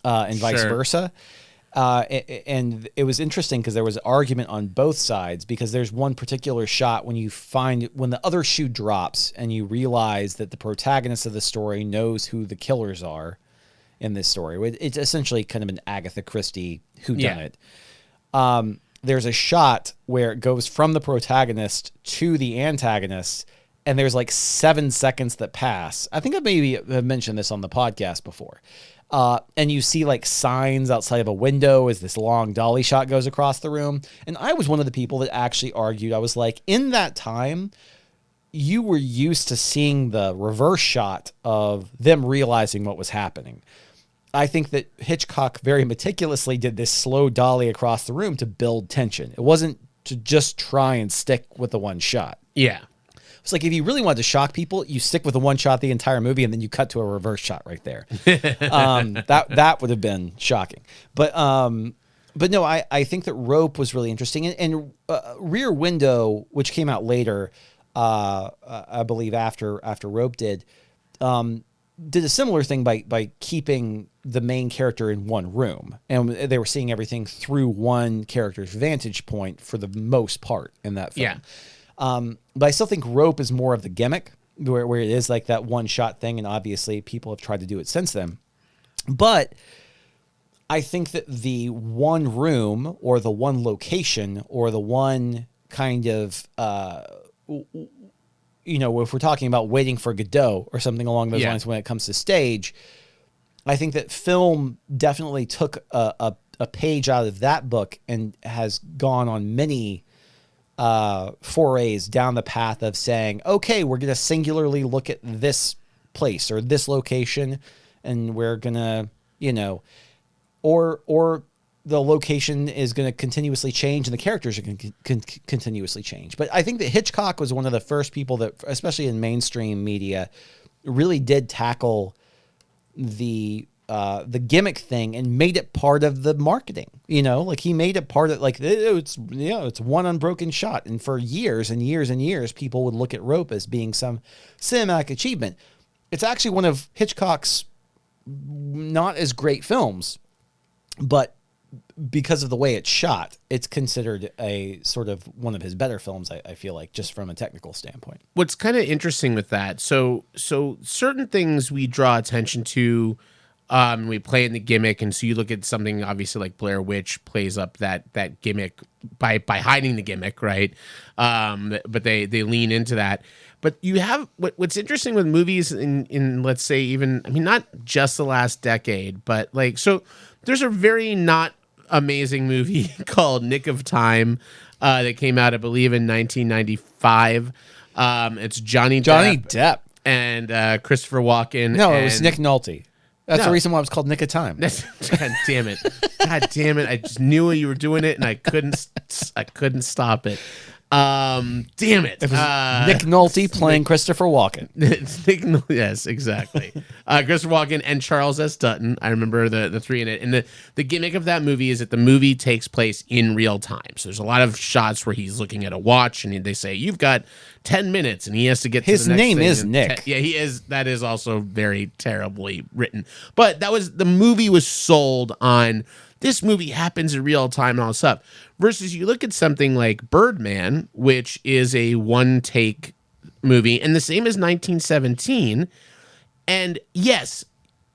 and vice versa. And it was interesting because there was an argument on both sides, because there's one particular shot when the other shoe drops and you realize that the protagonist of the story knows who the killers are in this story. It's essentially kind of an Agatha Christie whodunit. There's a shot where it goes from the protagonist to the antagonist, and there's like 7 seconds that pass. I think I maybe have mentioned this on the podcast before. And you see like signs outside of a window as this long dolly shot goes across the room. And I was one of the people that actually argued, I was like, in that time, you were used to seeing the reverse shot of them realizing what was happening. I think that Hitchcock very meticulously did this slow dolly across the room to build tension. It wasn't to just try and stick with the one shot. Yeah. It's like, if you really wanted to shock people, you stick with the one shot the entire movie, and then you cut to a reverse shot right there. That would have been shocking. But no, I think that Rope was really interesting. And Rear Window, which came out later, I believe after Rope did a similar thing by keeping the main character in one room, and they were seeing everything through one character's vantage point for the most part in that film. Yeah. But I still think Rope is more of the gimmick, where it is like that one shot thing, and obviously people have tried to do it since then. But I think that the one room or the one location or the one kind of, you know, if we're talking about Waiting for Godot or something along those lines when it comes to stage, I think that film definitely took a page out of that book and has gone on many forays down the path of saying, okay, we're going to singularly look at this place or this location, and we're going to, you know, or the location is going to continuously change and the characters are going to continuously change. But I think that Hitchcock was one of the first people that, especially in mainstream media, really did tackle the gimmick thing and made it part of the marketing. You know, like he made it part of, like, it's, you know, it's one unbroken shot. And for years and years and years, people would look at Rope as being some cinematic achievement. It's actually one of Hitchcock's not as great films, but because of the way it's shot, it's considered a sort of one of his better films, I feel like, just from a technical standpoint. What's kind of interesting with that, so certain things we draw attention to, we play in the gimmick, and so you look at something obviously like Blair Witch plays up that gimmick by hiding the gimmick, right? But they lean into that. But you have what's interesting with movies in let's say even, I mean, not just the last decade, but like, so there's a very not amazing movie called Nick of Time that came out, I believe, in 1995. It's Johnny Depp and Christopher Walken. No, it was Nick Nolte. That's the reason why it was called Nick of Time. God damn it! God damn it! I just knew you were doing it, and I couldn't stop it. Damn it! It was Nick Nolte playing Christopher Walken. Yes, exactly. Christopher Walken and Charles S. Dutton. I remember the three in it. And the gimmick of that movie is that the movie takes place in real time. So there's a lot of shots where he's looking at a watch, and they say, "You've got 10 minutes," and he has to get his to the next name thing is in Nick. Yeah, he is. That is also very terribly written. But the movie was sold on. This movie happens in real time and all this stuff. Versus you look at something like Birdman, which is a one-take movie, and the same as 1917. And yes,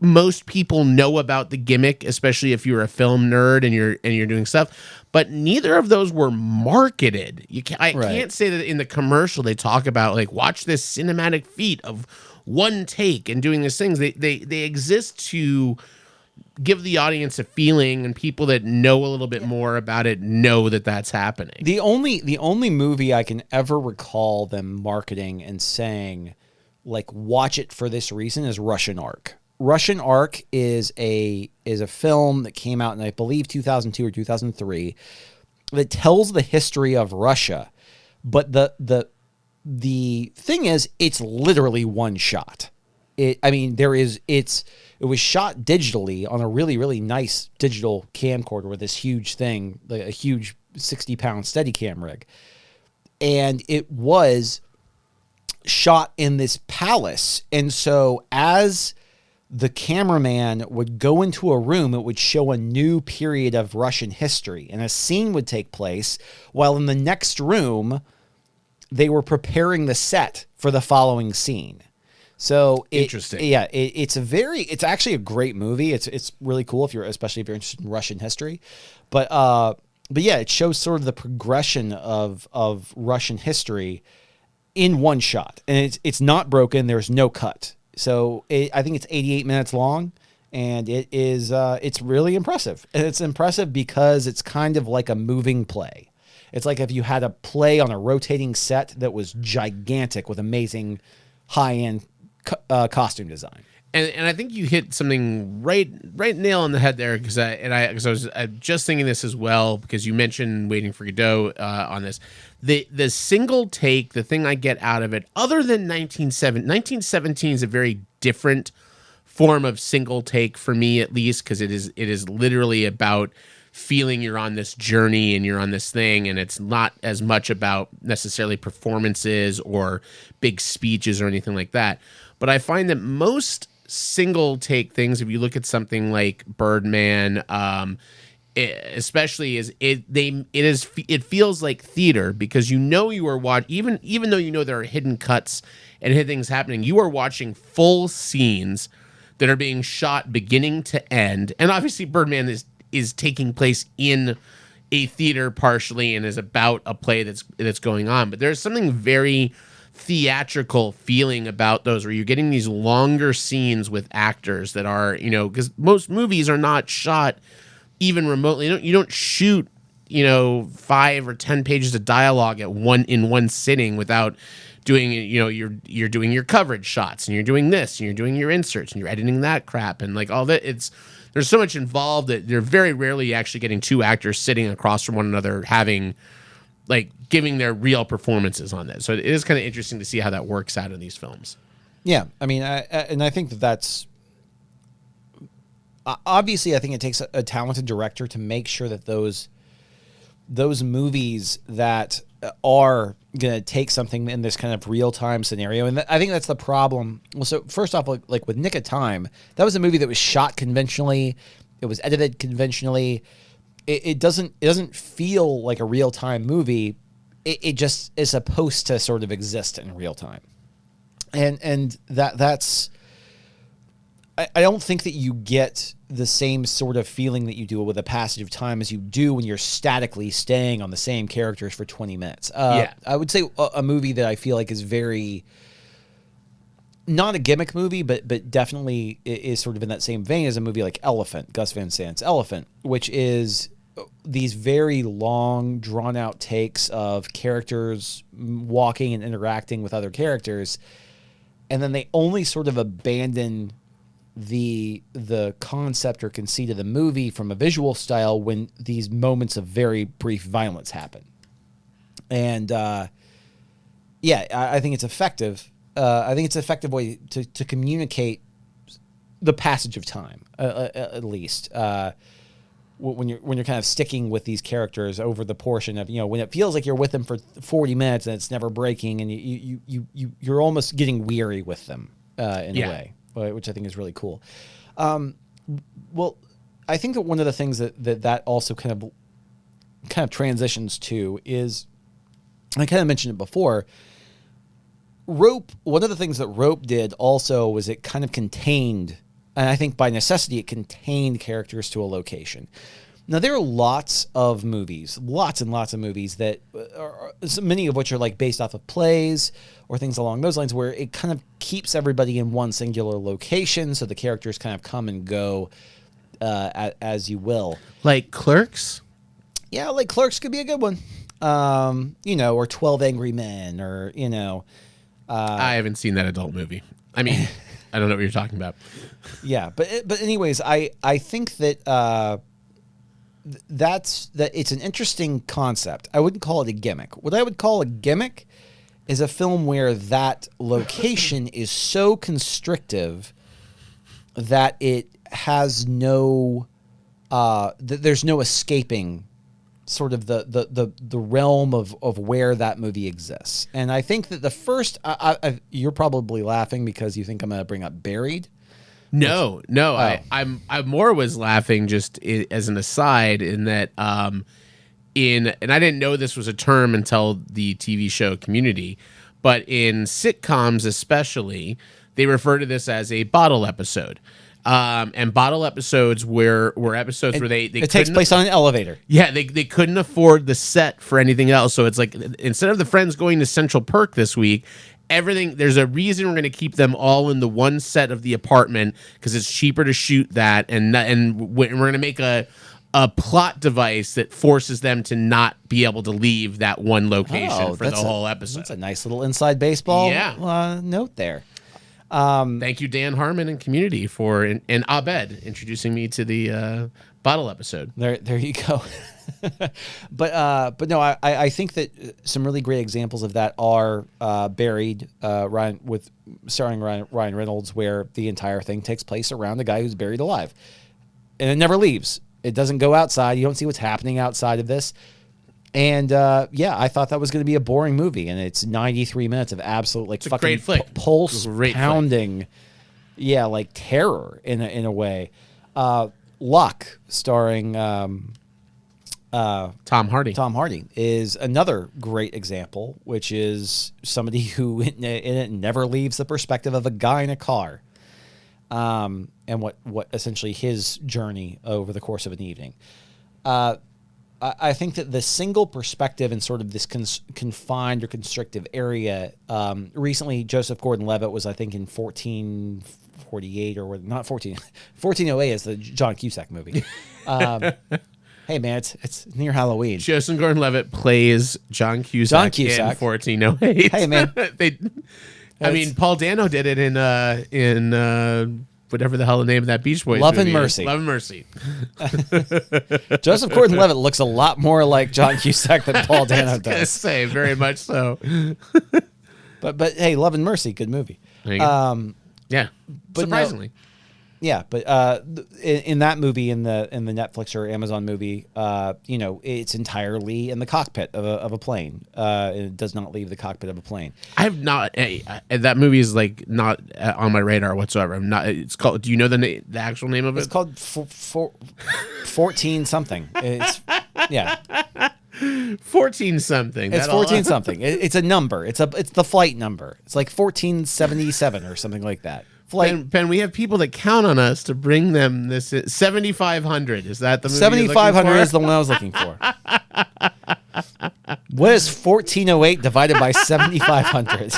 most people know about the gimmick, especially if you're a film nerd and you're doing stuff. But neither of those were marketed. I can't say that in the commercial they talk about, like, watch this cinematic feat of one take and doing these things. They exist to give the audience a feeling, and people that know a little bit more about it know that that's happening. The only movie I can ever recall them marketing and saying, like, watch it for this reason is Russian Ark. Russian Ark is a film that came out in, I believe, 2002 or 2003 that tells the history of Russia. But the thing is, it's literally one shot. It was shot digitally on a really, really nice digital camcorder with this huge thing, like a huge 60-pound Steadicam rig. And it was shot in this palace. And so as the cameraman would go into a room, it would show a new period of Russian history. And a scene would take place while in the next room, they were preparing the set for the following scene. So interesting. Yeah, it's actually a great movie. It's really cool especially if you're interested in Russian history. But yeah, it shows sort of the progression of Russian history in one shot. And it's not broken, there's no cut. So I think it's 88 minutes long, and it's really impressive. And it's impressive because it's kind of like a moving play. It's like if you had a play on a rotating set that was gigantic with amazing high-end costume design. And I think you hit something right nail on the head there, because I was just thinking this as well, because you mentioned Waiting for Godot on this. The single take, the thing I get out of it, other than 1917 is a very different form of single take for me, at least, because it is literally about feeling you're on this journey and you're on this thing, and it's not as much about necessarily performances or big speeches or anything like that. But I find that most single take things, if you look at something like Birdman, especially it feels like theater, because you are watching, even though there are hidden cuts and hidden things happening, you are watching full scenes that are being shot beginning to end. And obviously Birdman is taking place in a theater partially and is about a play that's going on, but there's something very theatrical feeling about those, where you're getting these longer scenes with actors that are, because most movies are not shot even remotely. You don't shoot 5 or 10 pages of dialogue in one sitting without doing, you're doing your coverage shots, and you're doing this, and you're doing your inserts, and you're editing that crap, and like all that. There's so much involved that they're very rarely actually getting two actors sitting across from one another giving their real performances on that. So it is kind of interesting to see how that works out in these films. Yeah, I mean, I think that's obviously, I think it takes a talented director to make sure that those movies that are going to take something in this kind of real-time scenario, and I think that's the problem. Well, so first off, like with Nick of Time, that was a movie that was shot conventionally, it was edited conventionally. It doesn't feel like a real-time movie. It just is supposed to sort of exist in real time, and that's. I don't think that you get the same sort of feeling that you do with A Passage of Time as you do when you're statically staying on the same characters for 20 minutes. I would say a movie that I feel like is very, not a gimmick movie, but definitely is sort of in that same vein as a movie like Elephant, Gus Van Sant's Elephant, which is these very long, drawn-out takes of characters walking and interacting with other characters, and then they only sort of abandon the concept or conceit of the movie from a visual style when these moments of very brief violence happen. And I think it's effective. I think it's an effective way to communicate the passage of time, at least. When you're kind of sticking with these characters over the portion of, when it feels like you're with them for 40 minutes and it's never breaking, and you're almost getting weary with them in a way, which I think is really cool. Well, I think that one of the things that also kind of transitions to is, I kind of mentioned it before, Rope. One of the things that Rope did also was it kind of contained, and I think by necessity, it contained characters to a location. Now, there are lots and lots of movies that are, many of which are based off of plays or things along those lines, where it kind of keeps everybody in one singular location, so the characters kind of come and go as you will. Like Clerks? Yeah, like Clerks could be a good one. Or 12 Angry Men, or, I haven't seen that adult movie. I mean, I don't know what you're talking about. Yeah, but anyways, I think that that it's an interesting concept. I wouldn't call it a gimmick. What I would call a gimmick is a film where that location is so constrictive that it has no there's no escaping sort of the realm of where that movie exists. And I think that the first you're probably laughing because you think I'm going to bring up Buried. No. I more was laughing just as an aside in that and I didn't know this was a term until the TV show Community, but in sitcoms especially, they refer to this as a bottle episode. And bottle episodes were episodes where they it takes place on an elevator. Yeah, they couldn't afford the set for anything else. So it's like, instead of the friends going to Central Perk this week, there's a reason we're going to keep them all in the one set of the apartment because it's cheaper to shoot that, and we're going to make a plot device that forces them to not be able to leave that one location for the whole episode. That's a nice little inside baseball note there. Thank you, Dan Harmon and Community, for and Abed introducing me to the bottle episode. There you go. But no, I think that some really great examples of that are Buried, starring Ryan Reynolds, where the entire thing takes place around a guy who's buried alive, and it never leaves. It doesn't go outside. You don't see what's happening outside of this. And I thought that was going to be a boring movie, and it's 93 minutes of absolute great flick. pulse pounding like terror in a way. Luck, starring Tom Hardy. Tom Hardy is another great example, which is somebody who in it never leaves the perspective of a guy in a car, and what essentially his journey over the course of an evening. I think that the single perspective in sort of this confined or constrictive area, recently Joseph Gordon-Levitt was, I think, in 1448 or not 1408 is the John Cusack movie. Hey man, it's near Halloween. Joseph Gordon-Levitt plays John Cusack in 1408. Hey man, I mean, Paul Dano did it in whatever the hell the name of that Beach Boys Love movie and Mercy. is. Love and Mercy. Joseph Gordon-Levitt looks a lot more like John Cusack than Paul Dano I was gonna does. say, very much so. But hey, Love and Mercy, good movie. There you go. Yeah, but surprisingly. Yeah, but in that movie, in the Netflix or Amazon movie, it's entirely in the cockpit of a plane. It does not leave the cockpit of a plane. I have not. That movie is like not on my radar whatsoever. I'm not. It's called. Do you know the actual name of it? It's called 14 something. It's 14 something. It's 14 something. It's a number. It's the flight number. It's like 1477 or something like that. Ben, we have people that count on us to bring them this 7,500. Is that the movie 7,500 is the one I was looking for. What is 1408 divided by 7,500?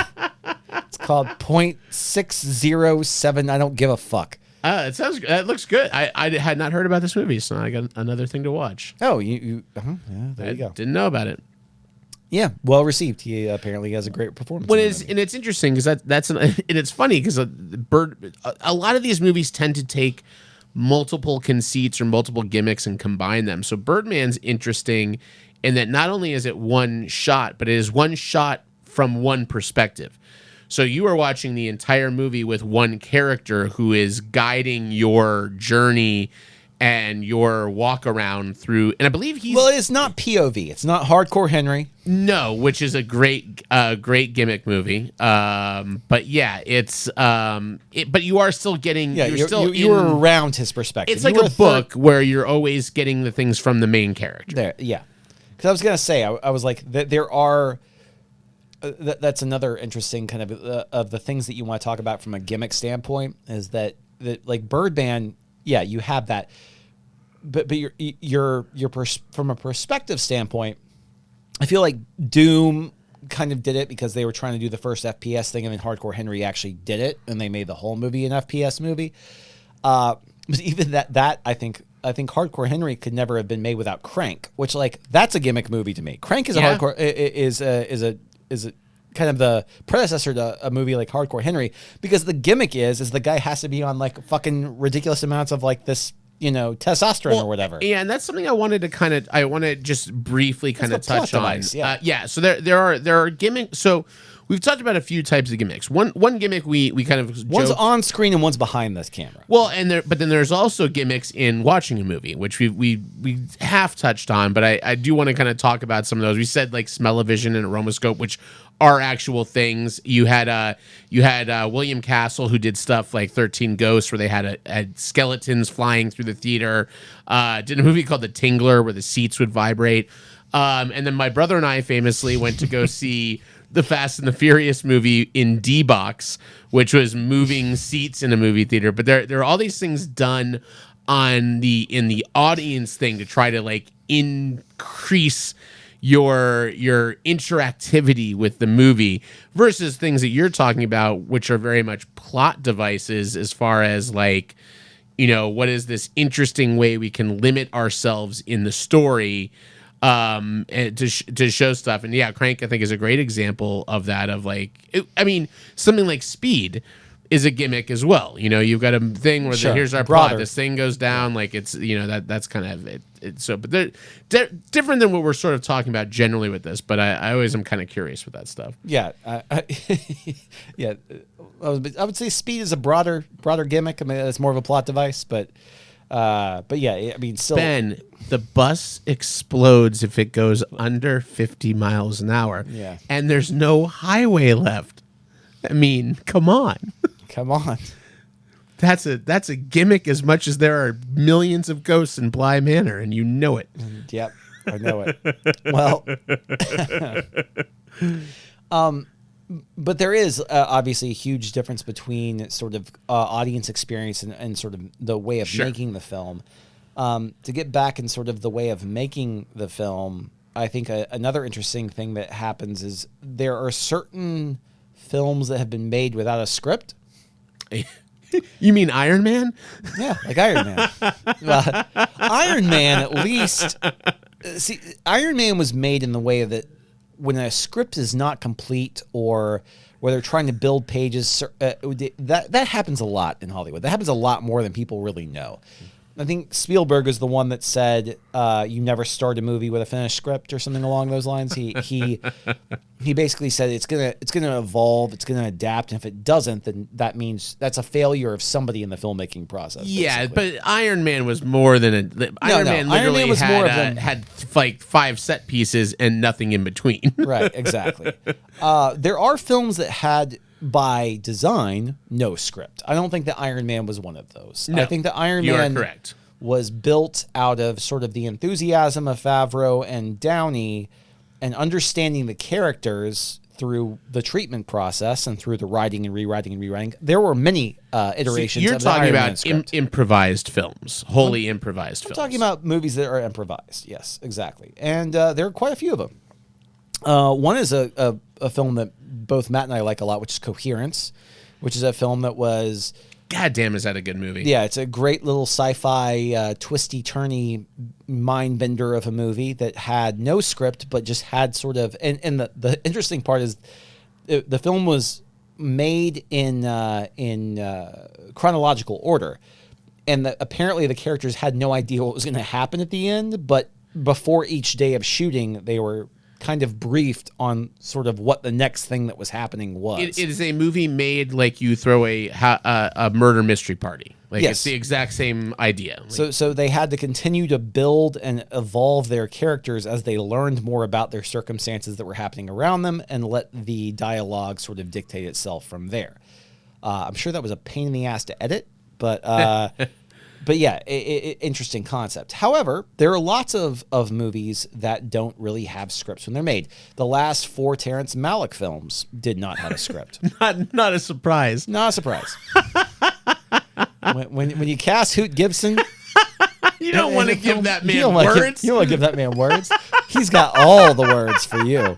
It's called 0.607. I don't give a fuck. That looks good. I had not heard about this movie, so I got another thing to watch. Oh, there you go. Didn't know about it. Yeah, well received. He apparently has a great performance. And it's interesting because and it's funny because a lot of these movies tend to take multiple conceits or multiple gimmicks and combine them. So Birdman's interesting in that not only is it one shot, but it is one shot from one perspective. So you are watching the entire movie with one character who is guiding your journey and your walk around through, and I believe he's... Well, it's not POV. It's not Hardcore Henry. No, which is a great gimmick movie. But yeah, it's... but you are still getting... Yeah, you're around his perspective. It's like a book where you're always getting the things from the main character. There, yeah. Because I was going to say, I was like, there are... that's another interesting kind of the things that you want to talk about from a gimmick standpoint, is that like Birdman... Yeah, you have that, but you're from a perspective standpoint, I feel like Doom kind of did it because they were trying to do the first FPS thing, and then Hardcore Henry actually did it, and they made the whole movie an FPS movie. But even that I think Hardcore Henry could never have been made without Crank, which like that's a gimmick movie to me. Crank is a hardcore is a kind of the predecessor to a movie like Hardcore Henry, because the gimmick is the guy has to be on like fucking ridiculous amounts of like this, testosterone or whatever. Yeah, and that's something I want to just briefly kind of touch on. Device, yeah. So there are gimmicks. So we've talked about a few types of gimmicks. One gimmick we kind of one's on screen and one's behind this camera. Well, but then there's also gimmicks in watching a movie, which we have touched on, but I do want to kind of talk about some of those. We said like smell-o-vision and aromascope, which are actual things. You had William Castle, who did stuff like 13 Ghosts, where they had skeletons flying through the theater. Did a movie called The Tingler, where the seats would vibrate. And then my brother and I famously went to go see the Fast and the Furious movie in D-Box, which was moving seats in a movie theater. But there are all these things done in the audience thing to try to like increase your interactivity with the movie versus things that you're talking about, which are very much plot devices as far as like, what is this interesting way we can limit ourselves in the story and to show stuff. And yeah, Crank I think is a great example of that, of like, something like Speed is a gimmick as well. You've got a thing where here's our plot. This thing goes down, like it's that's kind of it. So, but they're different than what we're sort of talking about generally with this. But I always am kind of curious with that stuff. Yeah, yeah. I would say Speed is a broader gimmick. I mean, it's more of a plot device, but yeah, still. Ben, the bus explodes if it goes under 50 miles an hour. Yeah, and there's no highway left. Come on. Come on. That's a gimmick as much as there are millions of ghosts in Bly Manor, and you know it. Yep, I know it. Well, but there is obviously a huge difference between sort of audience experience and sort of the way of making the film. To get back in sort of the way of making the film, I think another interesting thing that happens is there are certain films that have been made without a script. You mean Iron Man? Yeah, like Iron Man. Iron Man, at least. See, Iron Man was made in the way that when a script is not complete or where they're trying to build pages, that happens a lot in Hollywood. That happens a lot more than people really know. I think Spielberg is the one that said, "You never start a movie with a finished script" or something along those lines. He basically said it's gonna evolve, it's gonna adapt, and if it doesn't, then that means that's a failure of somebody in the filmmaking process. Yeah, basically. but Iron Man was more than Iron Man literally Iron Man was more of them. had like 5 set pieces and nothing in between. Right, exactly. There are films that had, by design, no script. I don't think that Iron Man was one of those. No, I think that Iron you Man are correct. Was built out of sort of the enthusiasm of Favreau and Downey and understanding the characters through the treatment process and through the writing and rewriting and rewriting. There were many iterations You're of the talking Iron Man about script. improvised films, wholly improvised films. I'm talking about movies that are improvised. Yes, exactly. And there are quite a few of them. One is a film that both Matt and I like a lot, which is Coherence, which is a film that was... God damn, is that a good movie? Yeah, it's a great little sci-fi, twisty-turny mind bender of a movie that had no script, but just had sort of... And the interesting part is the film was made in chronological order. And apparently the characters had no idea what was going to happen at the end, but before each day of shooting, they were kind of briefed on sort of what the next thing that was happening was. It is a movie made like you throw a murder mystery party. Like Yes. it's the exact same idea. Like, So they had to continue to build and evolve their characters as they learned more about their circumstances that were happening around them and let the dialogue sort of dictate itself from there. I'm sure that was a pain in the ass to edit, but but yeah, interesting concept. However, there are lots of movies that don't really have scripts when they're made. The last 4 Terrence Malick films did not have a script. not a surprise. Not a surprise. when you cast Hoot Gibson, You don't want to give that you man don't wanna words. you don't want to give that man words. He's got all the words for you.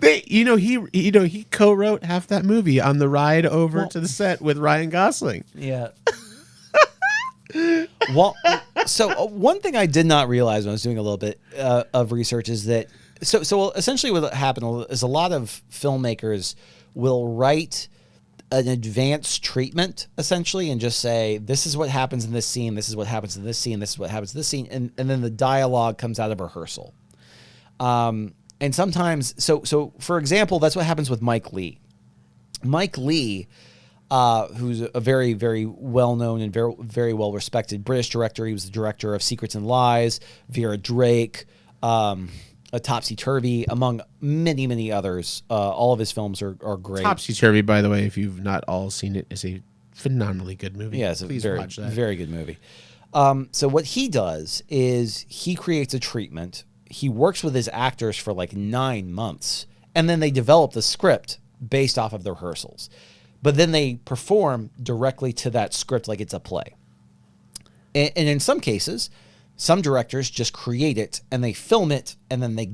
He co-wrote half that movie on the ride over to the set with Ryan Gosling. Yeah. Well, so one thing I did not realize when I was doing a little bit of research is that so essentially what happened is a lot of filmmakers will write an advanced treatment essentially and just say, this is what happens in this scene, this is what happens in this scene, this is what happens in this scene, and then the dialogue comes out of rehearsal. And sometimes, so for example, that's what happens with Mike Leigh. Mike Leigh, who's a very, very well-known and very, very well-respected British director. He was the director of Secrets and Lies, Vera Drake, A Topsy-Turvy, among many, many others. All of his films are great. Topsy-Turvy, by the way, if you've not all seen it, is a phenomenally good movie. Yeah, it's a Please very, watch that. very good movie. So what he does is he creates a treatment. He works with his actors for like 9 months, and then they develop the script based off of the rehearsals. But then they perform directly to that script like it's a play. And in some cases, some directors just create it and they film it and then they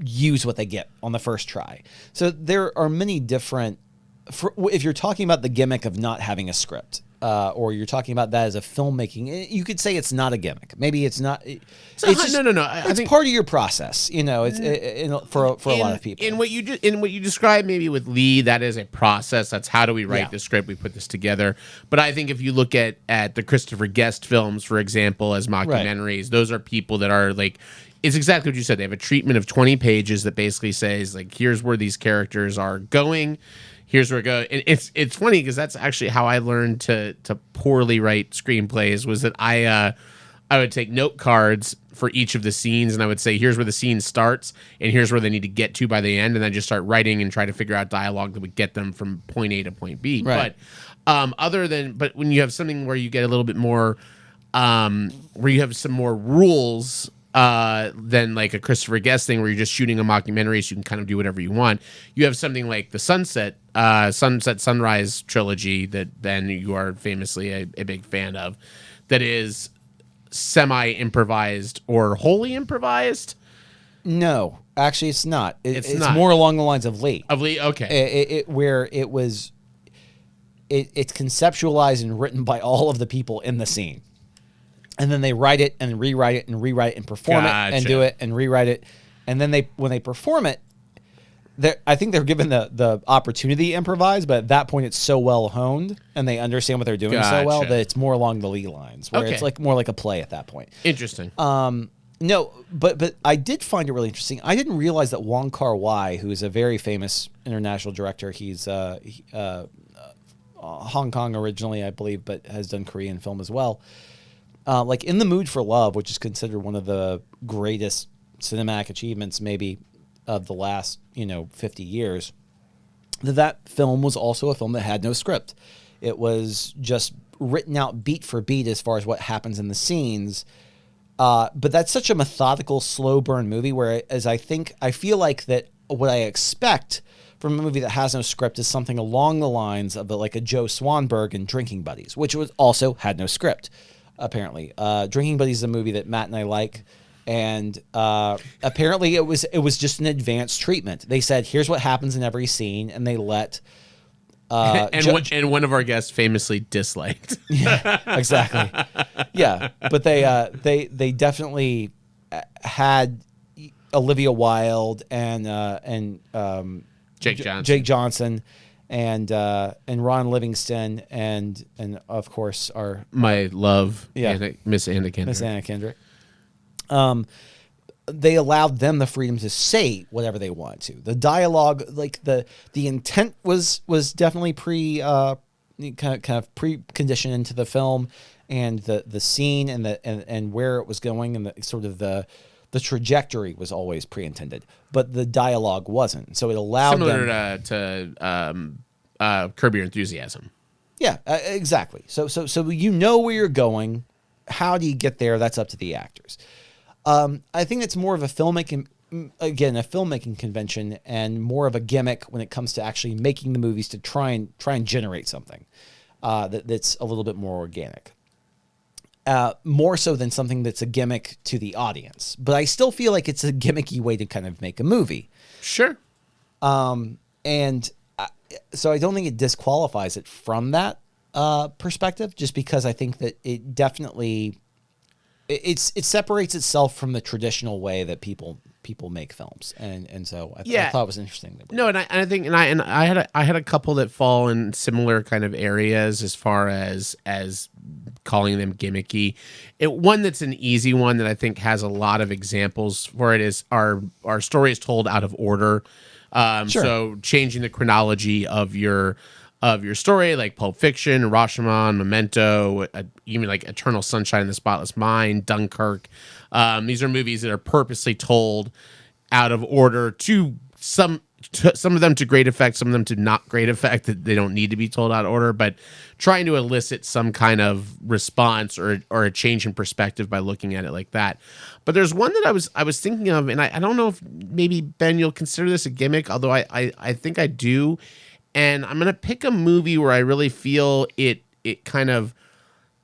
use what they get on the first try. So there are many different... if you're talking about the gimmick of not having a script, or you're talking about that as a filmmaking, you could say it's not a gimmick. Maybe it's not. It's just, no. It's part of your process, you know. It's for a lot of people. In what you described, maybe with Lee, that is a process. That's how do we write the script? We put this together. But I think if you look at the Christopher Guest films, for example, as mockumentaries, those are people that are like. It's exactly what you said. They have a treatment of 20 pages that basically says like, here's where these characters are going. Here's where it goes. And it's funny because that's actually how I learned to poorly write screenplays was that I I would take note cards for each of the scenes, and I would say, here's where the scene starts, and here's where they need to get to by the end, and then just start writing and try to figure out dialogue that would get them from point A to point B. Right. But when you have something where you get a little bit more, where you have some more rules than like a Christopher Guest thing where you're just shooting a mockumentary, so you can kind of do whatever you want. You have something like the Sunset Sunrise trilogy that then you are famously a big fan of, that is semi-improvised or wholly improvised. No, actually, it's not. It's not. more along the lines of Lee. Okay. Where it was, it's conceptualized and written by all of the people in the scene. And then they write it and rewrite it and rewrite it and perform it and do it and rewrite it. And then when they perform it, I think they're given the opportunity to improvise, but at that point it's so well honed and they understand what they're doing so well that it's more along the Lee lines, where it's like more like a play at that point. Interesting. No, but I did find it really interesting. I didn't realize that Wong Kar-wai, who is a very famous international director, he's Hong Kong originally, I believe, but has done Korean film as well. Like In the Mood for Love, which is considered one of the greatest cinematic achievements maybe of the last 50 years, that film was also a film that had no script. It was just written out beat for beat as far as what happens in the scenes. But that's such a methodical, slow burn movie, whereas I feel like that what I expect from a movie that has no script is something along the lines of like a Joe Swanberg in Drinking Buddies, which also had no script, apparently. Drinking Buddies is a movie that Matt and I like. And apparently it was just an advanced treatment. They said, here's what happens in every scene, and they let and one of our guests famously disliked. Yeah, exactly. Yeah, but they definitely had Olivia Wilde and Jake Johnson and Ron Livingston and of course my love, Miss Anna Kendrick. They allowed them the freedom to say whatever they want to. The dialogue, like the intent was definitely kind of preconditioned into the film, and the scene and where it was going, and the sort of the trajectory was always pre-intended, but the dialogue wasn't. So it allowed similar to Curb Your Enthusiasm. Yeah, exactly. So where you're going. How do you get there? That's up to the actors. I think it's more of a filmmaking convention and more of a gimmick when it comes to actually making the movies to try and generate something that's a little bit more organic. More so than something that's a gimmick to the audience. But I still feel like it's a gimmicky way to kind of make a movie. Sure. So I don't think it disqualifies it from that perspective, just because I think that it definitely it separates itself from the traditional way that people make films, and so I thought it was interesting. No, and I think I had a couple that fall in similar kind of areas as far as calling them gimmicky. One that's an easy one that I think has a lot of examples for it is our story is told out of order. Sure. So changing the chronology of your story, like Pulp Fiction, Rashomon, Memento, even like Eternal Sunshine of the Spotless Mind, Dunkirk. These are movies that are purposely told out of order, to some of them to great effect, some of them to not great effect, that they don't need to be told out of order, but trying to elicit some kind of response or a change in perspective by looking at it like that. But there's one that I was thinking of, and I don't know if maybe, Ben, you'll consider this a gimmick, although I think I do. And I'm going to pick a movie where I really feel it kind of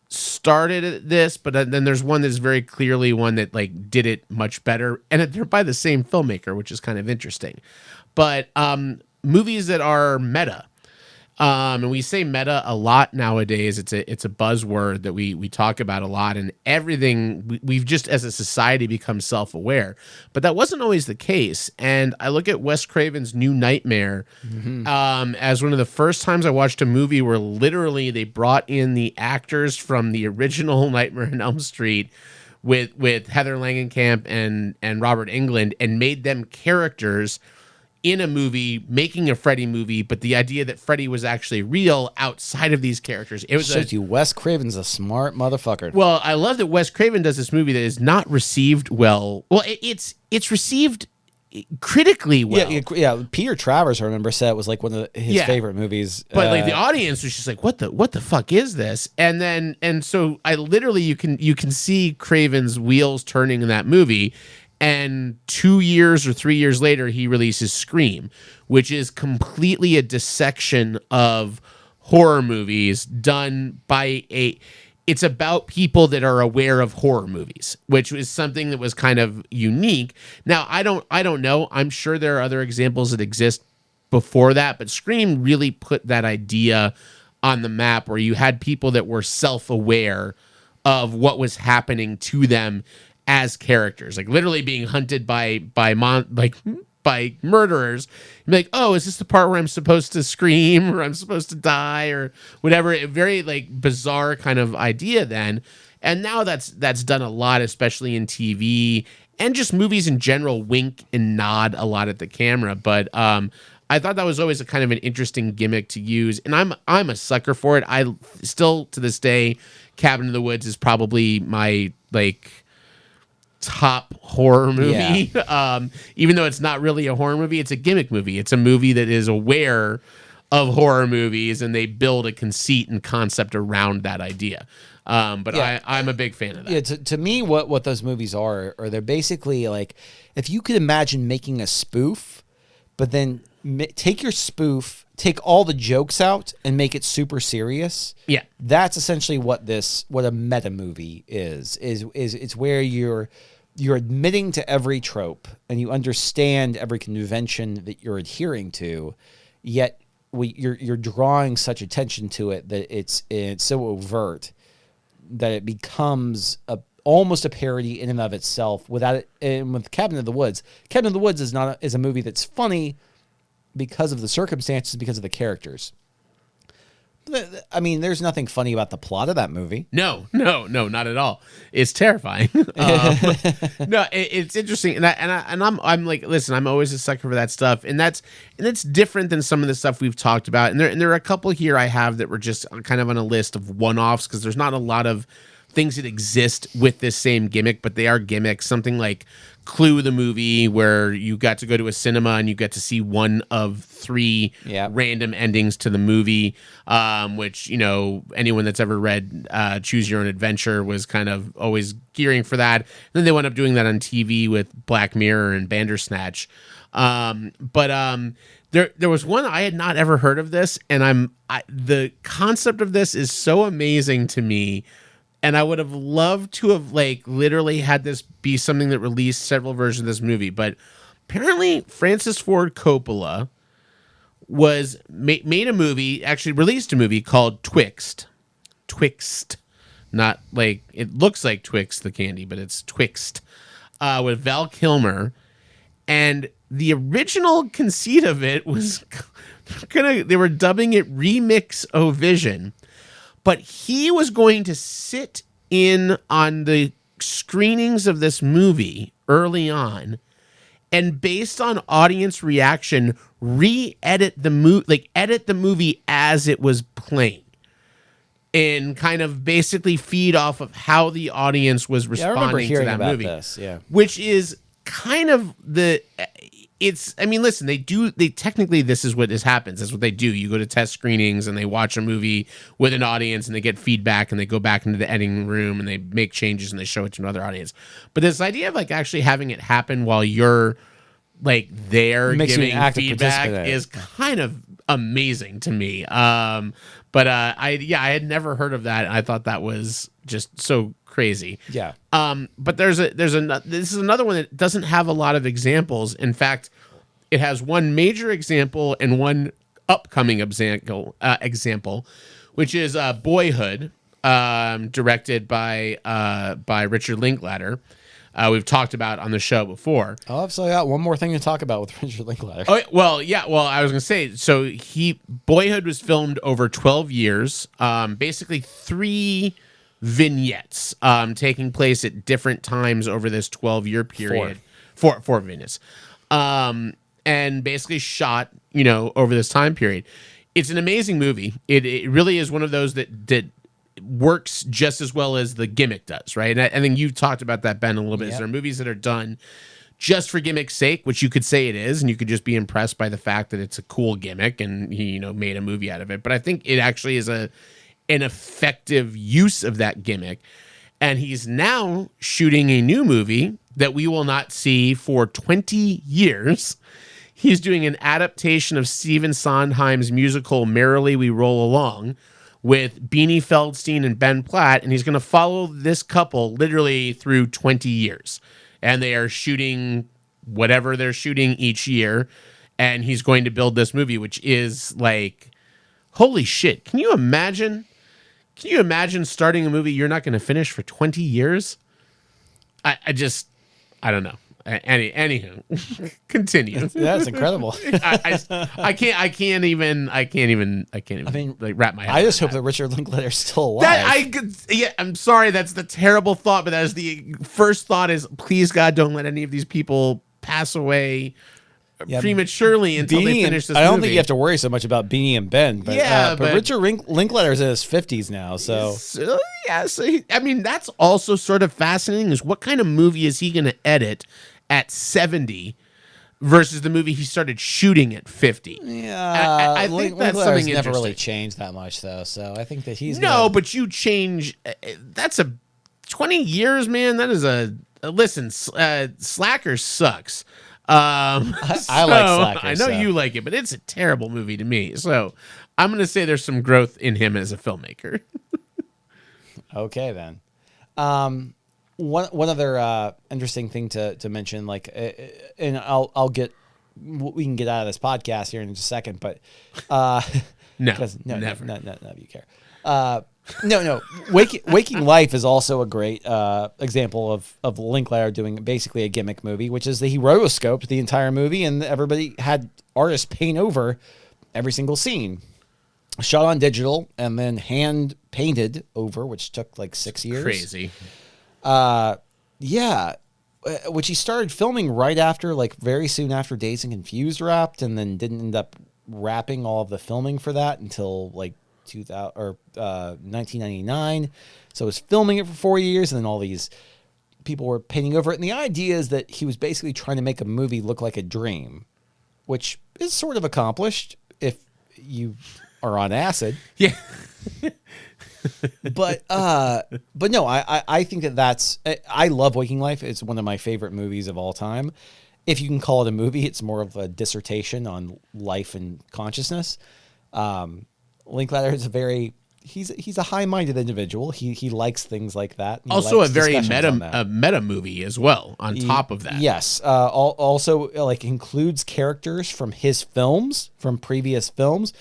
started this, but then there's one that's very clearly one that like did it much better. And they're by the same filmmaker, which is kind of interesting. But movies that are meta. And we say meta a lot nowadays. It's a buzzword that we talk about a lot, and everything we've just as a society become self-aware. But that wasn't always the case. And I look at Wes Craven's New Nightmare as one of the first times I watched a movie where literally they brought in the actors from the original Nightmare on Elm Street with Heather Langenkamp and Robert Englund and made them characters in a movie, making a Freddy movie, but the idea that Freddy was actually real outside of these characters. It was shows you Wes Craven's a smart motherfucker. Well, I love that Wes Craven does this movie that is not received well. Well, it's received critically well. Yeah. Peter Travers, I remember, said it was like one of his favorite movies. But like the audience was just like, what the fuck is this? And so I literally you can see Craven's wheels turning in that movie. And 2 years or 3 years later, he releases Scream, which is completely a dissection of horror movies done by it's about people that are aware of horror movies, which is something that was kind of unique. Now, I don't know. I'm sure there are other examples that exist before that, but Scream really put that idea on the map where you had people that were self-aware of what was happening to them as characters, like literally being hunted by murderers. You're like, oh, is this the part where I'm supposed to scream or I'm supposed to die or whatever? A very like bizarre kind of idea then. And now that's done a lot, especially in TV and just movies in general, wink and nod a lot at the camera. But I thought that was always a kind of an interesting gimmick to use. And I'm a sucker for it. I still to this day, Cabin in the Woods is probably my like top horror movie. Yeah. Even though it's not really a horror movie, it's a gimmick movie. It's a movie that is aware of horror movies and they build a conceit and concept around that idea. I'm a big fan of that. Yeah, to me, what those movies are they're basically like, if you could imagine making a spoof, but then take your spoof, take all the jokes out and make it super serious. Yeah. That's essentially what a meta movie is it's where you're admitting to every trope and you understand every convention that you're adhering to, yet you're drawing such attention to it that it's so overt that it becomes almost a parody in and of itself without it. And with Cabin in the Woods is a movie that's funny because of the circumstances, because of the characters. I mean, there's nothing funny about the plot of that movie. No, not at all. It's terrifying. It's interesting, and I'm like, listen, I'm always a sucker for that stuff, and that's different than some of the stuff we've talked about. And there are a couple here I have that were just kind of on a list of one-offs because there's not a lot of things that exist with this same gimmick, but they are gimmicks. Something like Clue the movie, where you got to go to a cinema and you get to see one of three random endings to the movie, which, anyone that's ever read Choose Your Own Adventure was kind of always gearing for that. And then they wound up doing that on TV with Black Mirror and Bandersnatch. There was one I had not ever heard of this, and the concept of this is so amazing to me. And I would have loved to have literally had this be something that released several versions of this movie. But apparently Francis Ford Coppola made a movie, actually released a movie called Twixt. Twixt. Not like, it looks like Twix, the candy, but it's Twixt. With Val Kilmer. And the original conceit of it was they were dubbing it Remix-O-Vision. But he was going to sit in on the screenings of this movie early on, and based on audience reaction, edit the movie as it was playing, and kind of basically feed off of how the audience was responding to that movie. Which is kind of listen, they technically, this is what happens. That's what they do. You go to test screenings and they watch a movie with an audience and they get feedback and they go back into the editing room and they make changes and they show it to another audience. But this idea of actually having it happen while you're there giving feedback is kind of amazing to me. But I had never heard of that. And I thought that was just so crazy. Yeah. But this is another one that doesn't have a lot of examples. In fact, it has one major example and one upcoming example, which is Boyhood, directed by Richard Linklater. We've talked about on the show before. Oh, I've still got one more thing to talk about with Richard Linklater. Oh, well, yeah. Well, I was going to say, so Boyhood was filmed over 12 years, basically 3 vignettes taking place at different times over this 12-year period. Four vignettes. And and basically shot, over this time period. It's an amazing movie. It really is one of those that works just as well as the Gimmick does, right? And I think you've talked about that, Ben, a little bit. There are movies that are done just for gimmick's sake, which you could say it is, and you could just be impressed by the fact that it's a cool gimmick and he, made a movie out of it. But I think it actually is an effective use of that gimmick. And he's now shooting a new movie that we will not see for 20 years. He's doing an adaptation of Stephen Sondheim's musical Merrily We Roll Along with Beanie Feldstein and Ben Platt, and he's going to follow this couple literally through 20 years. And they are shooting whatever they're shooting each year, and he's going to build this movie, which is like, holy shit. Can you imagine starting a movie you're not going to finish for 20 years? I don't know. Anywho, continue. That's incredible. I can't even wrap my head. I just hope that Richard Linklater's still alive. I'm sorry, that's the terrible thought, but that is the first thought is, please God, don't let any of these people pass away prematurely until they finish this movie. I don't think you have to worry so much about Beanie and Ben, but Richard Linklater's in his 50s now, so that's also sort of fascinating. Is what kind of movie is he going to edit at 70 versus the movie he started shooting at 50? Yeah, I think that's Linklater's something never really interesting. changed that much, though. So I think that he's but you change. That's a 20 years, man. That is a listen. Slacker sucks. I like Slacker. I know you like it, but it's a terrible movie to me. So I'm going to say there's some growth in him as a filmmaker. Okay, then. One other interesting thing to mention, and I'll get what we can get out of this podcast here in just a second, but no, never. None of you care. No. Waking Life is also a great example of Linklater doing basically a gimmick movie, which is that he rotoscoped the entire movie and everybody had artists paint over every single scene. Shot on digital and then hand painted over, which took like 6 years. Crazy. Which he started filming right after, very soon after Dazed and Confused wrapped, and then didn't end up wrapping all of the filming for that until 1999. So he was filming it for 4 years, and then all these people were painting over it. And the idea is that he was basically trying to make a movie look like a dream, which is sort of accomplished if you are on acid. Yeah. But no, I think I love Waking Life. It's one of my favorite movies of all time. If you can call it a movie, it's more of a dissertation on life and consciousness. Linklater is he's a high-minded individual. He likes things like that. Also a very meta movie as well on top of that. Yes. Also includes characters from his films, from previous films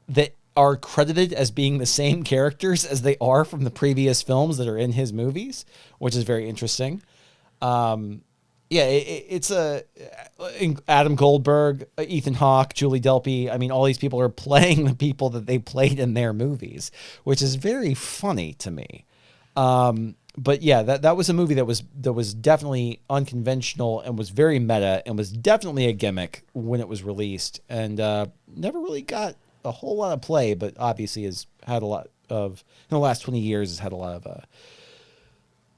that are credited as being the same characters as they are from the previous films that are in his movies, which is very interesting. It's Adam Goldberg, Ethan Hawke, Julie Delpy. I mean, all these people are playing the people that they played in their movies, which is very funny to me. But yeah, that was a movie that was definitely unconventional and was very meta and was definitely a gimmick when it was released, and never really got a whole lot of play, but obviously has had a lot of, in the last 20 years, has had a lot of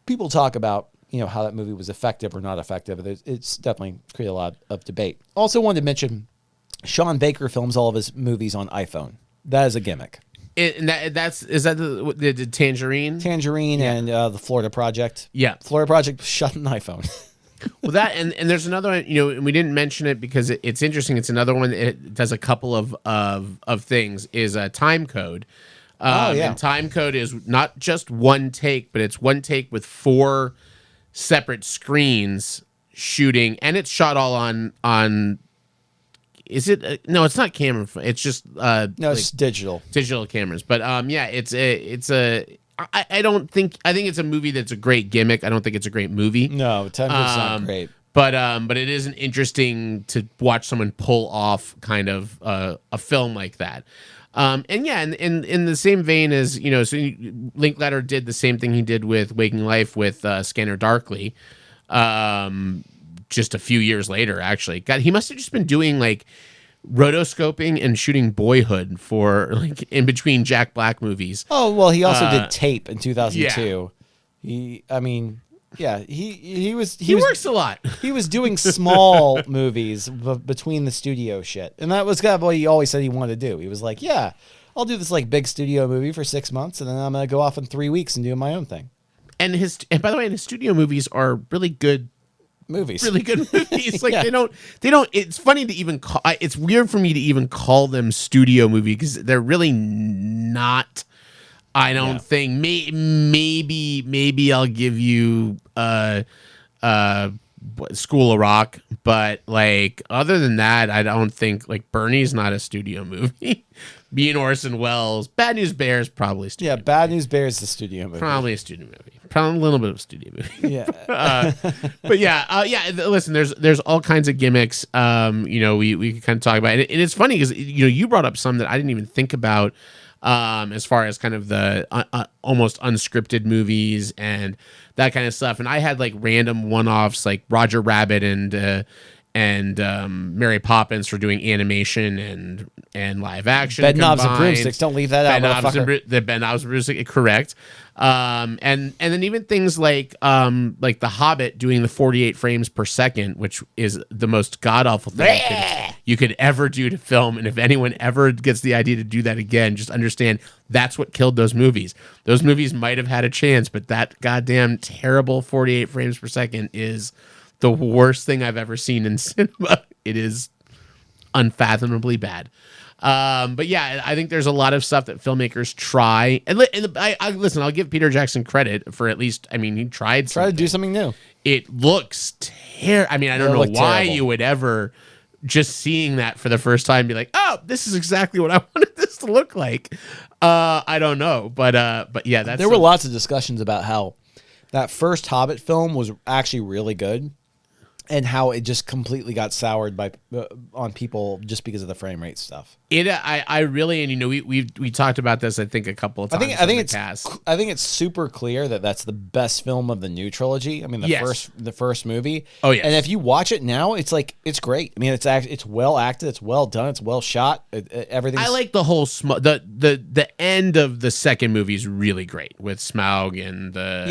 people talk about, how that movie was effective or not effective. It's definitely created a lot of debate. Also wanted to mention, Sean Baker films all of his movies on iPhone. That is a gimmick. Is that the Tangerine? Tangerine and the Florida Project. Yeah. Florida Project shot an iPhone. Well, that and there's another one, and we didn't mention it because it's interesting. It's another one that does a couple of things. Is a Time Code. And Time Code is not just one take, but it's one take with 4 separate screens shooting, and it's shot all on. Is it? No, it's not camera. It's just it's digital cameras. But it's a. I don't think. I think it's a movie that's a great gimmick. I don't think it's a great movie. No, Time Code's not great. But it is interesting to watch someone pull off kind of a film like that. In the same vein as, so Linklater did the same thing he did with Waking Life with Scanner Darkly. just a few years later, actually. God, he must have just been doing like rotoscoping and shooting Boyhood for like in between Jack Black movies. Oh, well, he also did Tape in 2002. He Works a lot. He was doing small movies between the studio shit. And that was kind of what he always said he wanted to do. He was like, yeah, I'll do this like big studio movie for 6 months, and then I'm going to go off in 3 weeks and do my own thing. And by the way, his studio movies are really good movies. Really good movies. Like they don't it's funny to even call, it's weird for me to even call them studio movie because they're really not. I don't think maybe I'll give you School of Rock, but like other than that, I don't think like Bernie's not a studio movie. Me and Orson Welles, Bad News Bears probably studio. Yeah, Bad News Bears is a studio movie. Probably a studio movie. Probably a little bit of a studio movie. Yeah. But listen, there's all kinds of gimmicks. We can kind of talk about it. And it's funny because you brought up some that I didn't even think about. As far as kind of the almost unscripted movies and that kind of stuff. And I had like random one-offs like Roger Rabbit and Mary Poppins for doing animation and live action. Bed Knobs and Broomsticks. Don't leave that out, motherfucker. The Bed Knobs and Broomsticks, correct. And then even things like The Hobbit doing the 48 frames per second, which is the most god-awful thing you could ever do to film. And if anyone ever gets the idea to do that again, just understand that's what killed those movies. Those movies might have had a chance, but that goddamn terrible 48 frames per second is the worst thing I've ever seen in cinema. It is unfathomably bad. But yeah, I think there's a lot of stuff that filmmakers try. And listen, I'll give Peter Jackson credit for at least, he tried to do something new. It looks terrible. I don't know why you would ever just seeing that for the first time be like, oh, this is exactly what I wanted this to look like. I don't know. But yeah, there were lots of discussions about how that first Hobbit film was actually really good. And how it just completely got soured by on people just because of the frame rate stuff. I really, and we talked about this I think a couple of times. I think it's super clear that that's the best film of the new trilogy. The first movie. Oh yeah. And if you watch it now, it's great. It's well acted, it's well done, it's well shot. Everything. I like the whole the end of the second movie is really great with Smaug and the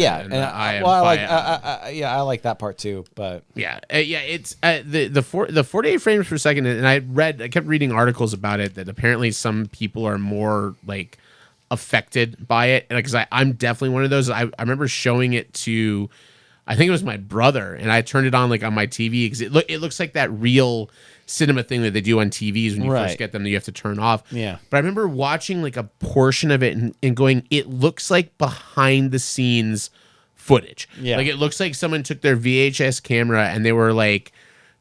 I like that part too. But it's the 48 frames per second, and I kept reading articles about it that apparently some people are more like affected by it, and because I'm definitely one of those. I remember showing it to, I think it was my brother, and I turned it on like on my TV because it looks like that real cinema thing that they do on TVs when you first get them that you have to turn off. Yeah. But I remember watching like a portion of it and going, it looks like behind the scenes footage. Yeah. Like it looks like someone took their VHS camera and they were like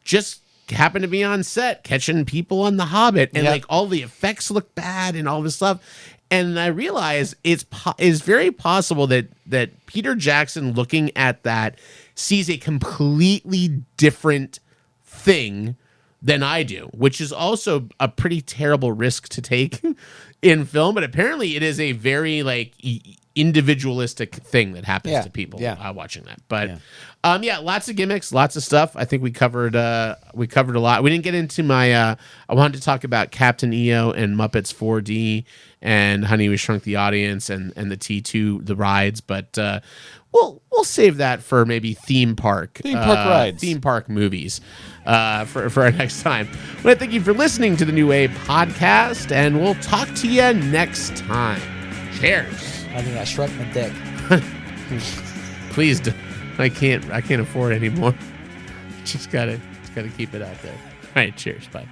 just happened to be on set catching people on The Hobbit, and like all the effects look bad and all this stuff. And I realize it's very possible that Peter Jackson looking at that sees a completely different thing than I do, which is also a pretty terrible risk to take in film. But apparently it is a very like individualistic thing that happens to people watching that. But lots of gimmicks, lots of stuff. I think we covered a lot. We didn't get into my I wanted to talk about Captain EO and Muppets 4D and Honey, We Shrunk the Audience and the T2 the rides, but we'll save that for maybe theme park rides, theme park movies for our next time. But thank you for listening to the New Wave podcast, and we'll talk to you next time. Cheers. I think I shrunk my dick. Please do. I can't afford it anymore. Just gotta keep it out there. All right, cheers. Bye.